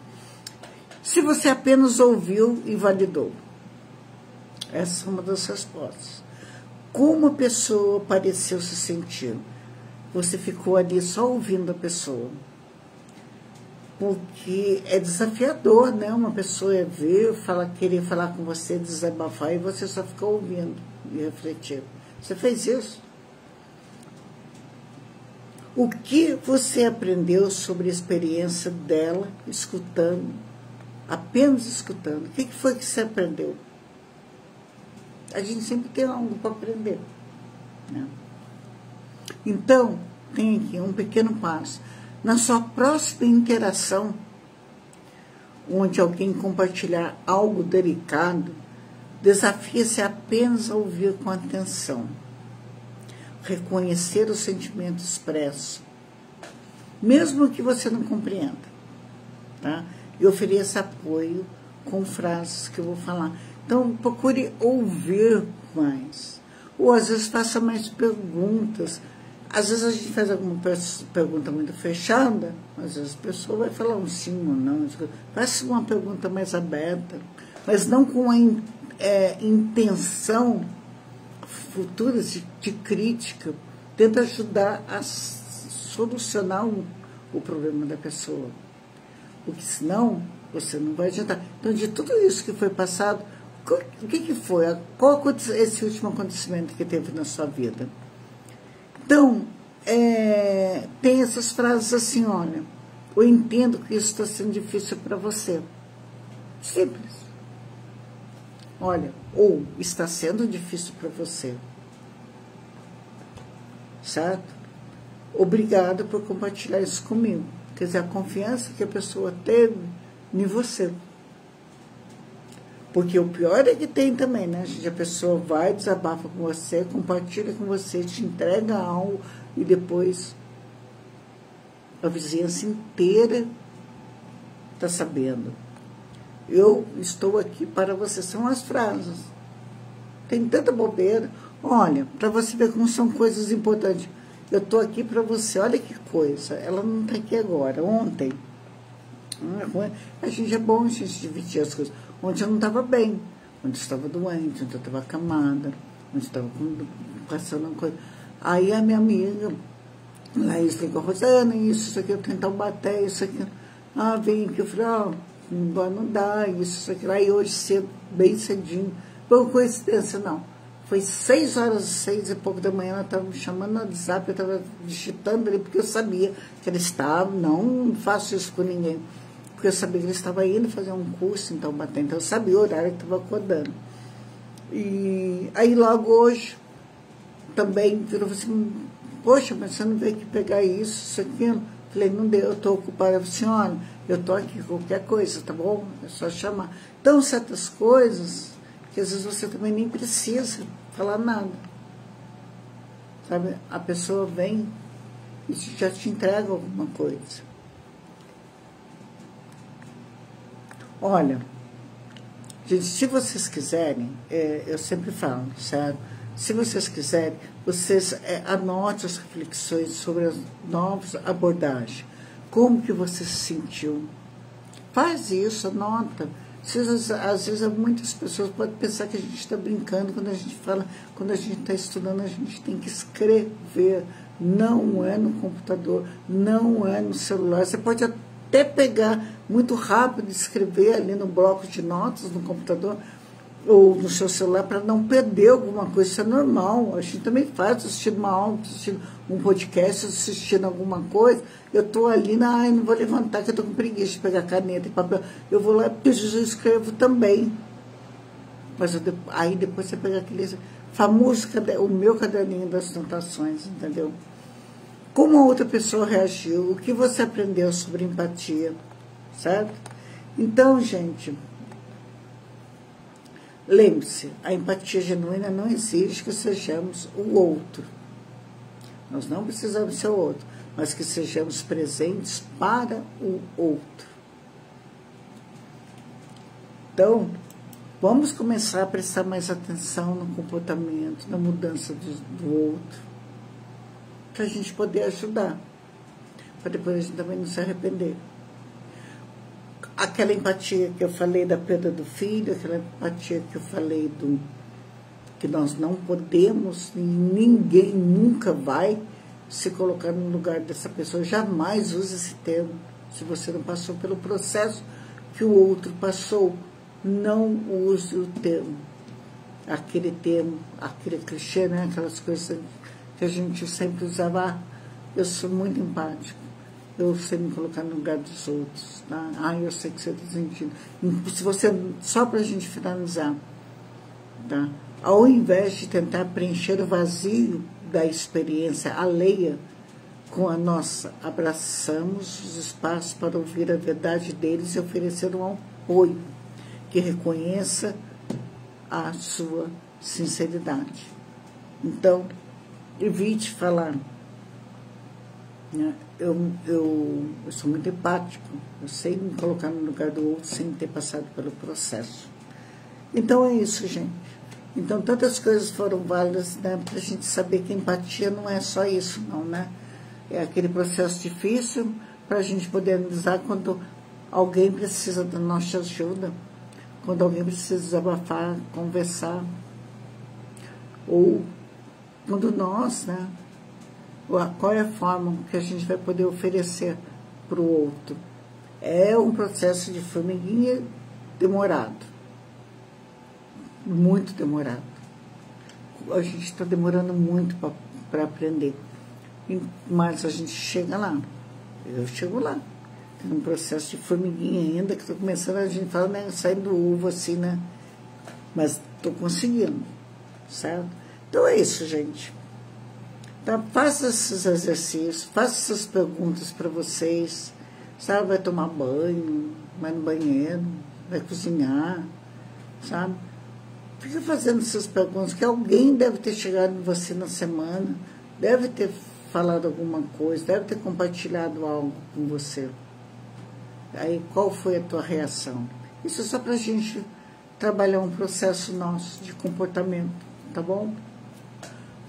Se você apenas ouviu e validou. Essa é uma das respostas. Como a pessoa pareceu se sentir? Você ficou ali só ouvindo a pessoa. Porque é desafiador, né? Uma pessoa ver, querer falar com você, desabafar, e você só ficou ouvindo e refletir. Você fez isso? O que você aprendeu sobre a experiência dela, escutando, apenas escutando? O que foi que você aprendeu? A gente sempre tem algo para aprender, né? Então, tem aqui um pequeno passo. Na sua próxima interação, onde alguém compartilhar algo delicado, desafie-se apenas a ouvir com atenção, reconhecer o sentimento expresso, mesmo que você não compreenda, tá? E ofereça apoio com frases que eu vou falar. Então, procure ouvir mais, ou às vezes faça mais perguntas. Às vezes a gente faz alguma pergunta muito fechada, às vezes a pessoa vai falar um sim ou não. Faça uma pergunta mais aberta, mas não com a intenção futura de crítica. Tenta ajudar a solucionar o problema da pessoa, porque senão você não vai adiantar. Então, de tudo isso que foi passado, o que foi? Qual esse último acontecimento que teve na sua vida? Então, tem essas frases assim, olha, eu entendo que isso está sendo difícil para você. Simples. Olha, ou está sendo difícil para você. Certo? Obrigada por compartilhar isso comigo. Quer dizer, a confiança que a pessoa teve em você. Porque o pior é que tem também, né? A pessoa vai, desabafa com você, compartilha com você, te entrega algo e depois a vizinhança inteira está sabendo. Eu estou aqui para você. São as frases. Tem tanta bobeira. Olha, para você ver como são coisas importantes. eu tô aqui para você. Olha que coisa, ela não tá aqui agora. Ontem, a gente é bom a gente dividir as coisas. Ontem eu não estava bem, ontem eu estava doente, ontem eu estava acamada, ontem eu estava passando uma coisa. Aí a minha amiga, Laís, ligou, Rosana, isso aqui, eu tentar bater, isso aqui. Ah, vem aqui, eu falei, não dá, isso aqui. Aí hoje cedo, bem cedinho, foi uma coincidência, não. Foi 6h, 6 e pouco da manhã, ela estava me chamando no WhatsApp, eu estava digitando ali, porque eu sabia que ele estava, não faço isso com ninguém, porque eu sabia que ele estava indo fazer um curso em Taubaté, então eu sabia o horário que estava acordando. E aí logo hoje, também virou assim, poxa, mas você não veio aqui pegar isso, aquilo? Falei, não deu, eu estou ocupada. Eu falei, senhora, eu estou aqui, qualquer coisa, tá bom? É só chamar. Então, certas coisas que às vezes você também nem precisa falar nada. Sabe? A pessoa vem e já te entrega alguma coisa. Olha, gente, se vocês quiserem, eu sempre falo, certo? Se vocês quiserem, vocês anotem as reflexões sobre as novas abordagens. Como que você se sentiu? Faz isso, anota. Às vezes muitas pessoas podem pensar que a gente está brincando quando a gente fala, quando a gente está estudando, a gente tem que escrever. Não é no computador, não é no celular. Você pode até pegar muito rápido e escrever ali no bloco de notas no computador ou no seu celular para não perder alguma coisa. Isso é normal. A gente também faz, assistindo uma aula, assistindo um podcast, assistindo alguma coisa. Eu estou ali, não vou levantar, que eu estou com preguiça de pegar caneta e papel. Eu vou lá e eu escrevo também. Mas aí depois você pega aquele famoso, o meu caderninho das tentações, entendeu? Como a outra pessoa reagiu, o que você aprendeu sobre empatia, certo? Então, gente, lembre-se, a empatia genuína não exige que sejamos o outro. Nós não precisamos ser o outro, mas que sejamos presentes para o outro. Então, vamos começar a prestar mais atenção no comportamento, na mudança do outro, para a gente poder ajudar, para depois a gente também não se arrepender. Aquela empatia que eu falei da perda do filho, aquela empatia que eu falei que nós não podemos, ninguém nunca vai se colocar no lugar dessa pessoa. Jamais use esse termo. Se você não passou pelo processo que o outro passou, não use o termo. Aquele termo, aquele clichê, né? Aquelas coisas que a gente sempre usava. Eu sou muito empático. Eu sei me colocar no lugar dos outros. Tá? Eu sei que você está sentindo. Se você, só para a gente finalizar, tá? Ao invés de tentar preencher o vazio da experiência alheia com a nossa, abraçamos os espaços para ouvir a verdade deles e oferecer um apoio que reconheça a sua sinceridade. Então, evite falar. Eu sou muito empático, eu sei me colocar no lugar do outro sem ter passado pelo processo. Então é isso, gente. Então tantas coisas foram válidas, né, para a gente saber que empatia não é só isso, não, né? É aquele processo difícil para a gente poder analisar quando alguém precisa da nossa ajuda, quando alguém precisa desabafar, conversar, ou quando nós, né? Qual é a forma que a gente vai poder oferecer para o outro? É um processo de formiguinha demorado. Muito demorado. A gente está demorando muito para aprender. Mas a gente chega lá. Eu chego lá. Tem um processo de formiguinha ainda, que estou começando, a gente fala, né, saindo uva assim, né? Mas estou conseguindo, certo? Então é isso, gente. Então, faça esses exercícios, faça essas perguntas para vocês, sabe? Vai tomar banho, vai no banheiro, vai cozinhar, sabe? Fica fazendo essas perguntas, que alguém deve ter chegado em você na semana, deve ter falado alguma coisa, deve ter compartilhado algo com você. Aí, qual foi a tua reação? Isso é só para a gente trabalhar um processo nosso de comportamento, tá bom?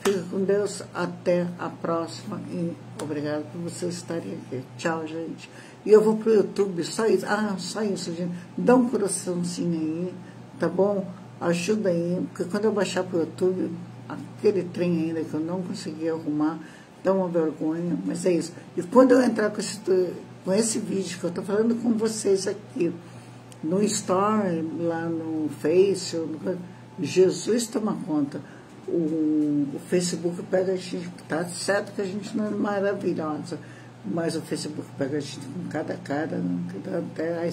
Fica com Deus. Até a próxima. E obrigado por vocês estarem aqui. Tchau, gente. E eu vou pro YouTube, só isso. Ah, só isso, gente. Dá um coraçãozinho aí, tá bom? Ajuda aí, porque quando eu baixar pro YouTube, aquele trem ainda que eu não consegui arrumar, dá uma vergonha, mas é isso. E quando eu entrar com esse vídeo que eu tô falando com vocês aqui, no Store, lá no Face, Jesus toma conta. O Facebook pega a gente, tá certo que a gente não é maravilhosa, mas o Facebook pega a gente com cada cara, até aí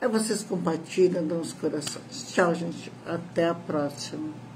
vocês compartilham, dão os corações. Tchau, gente. Até a próxima.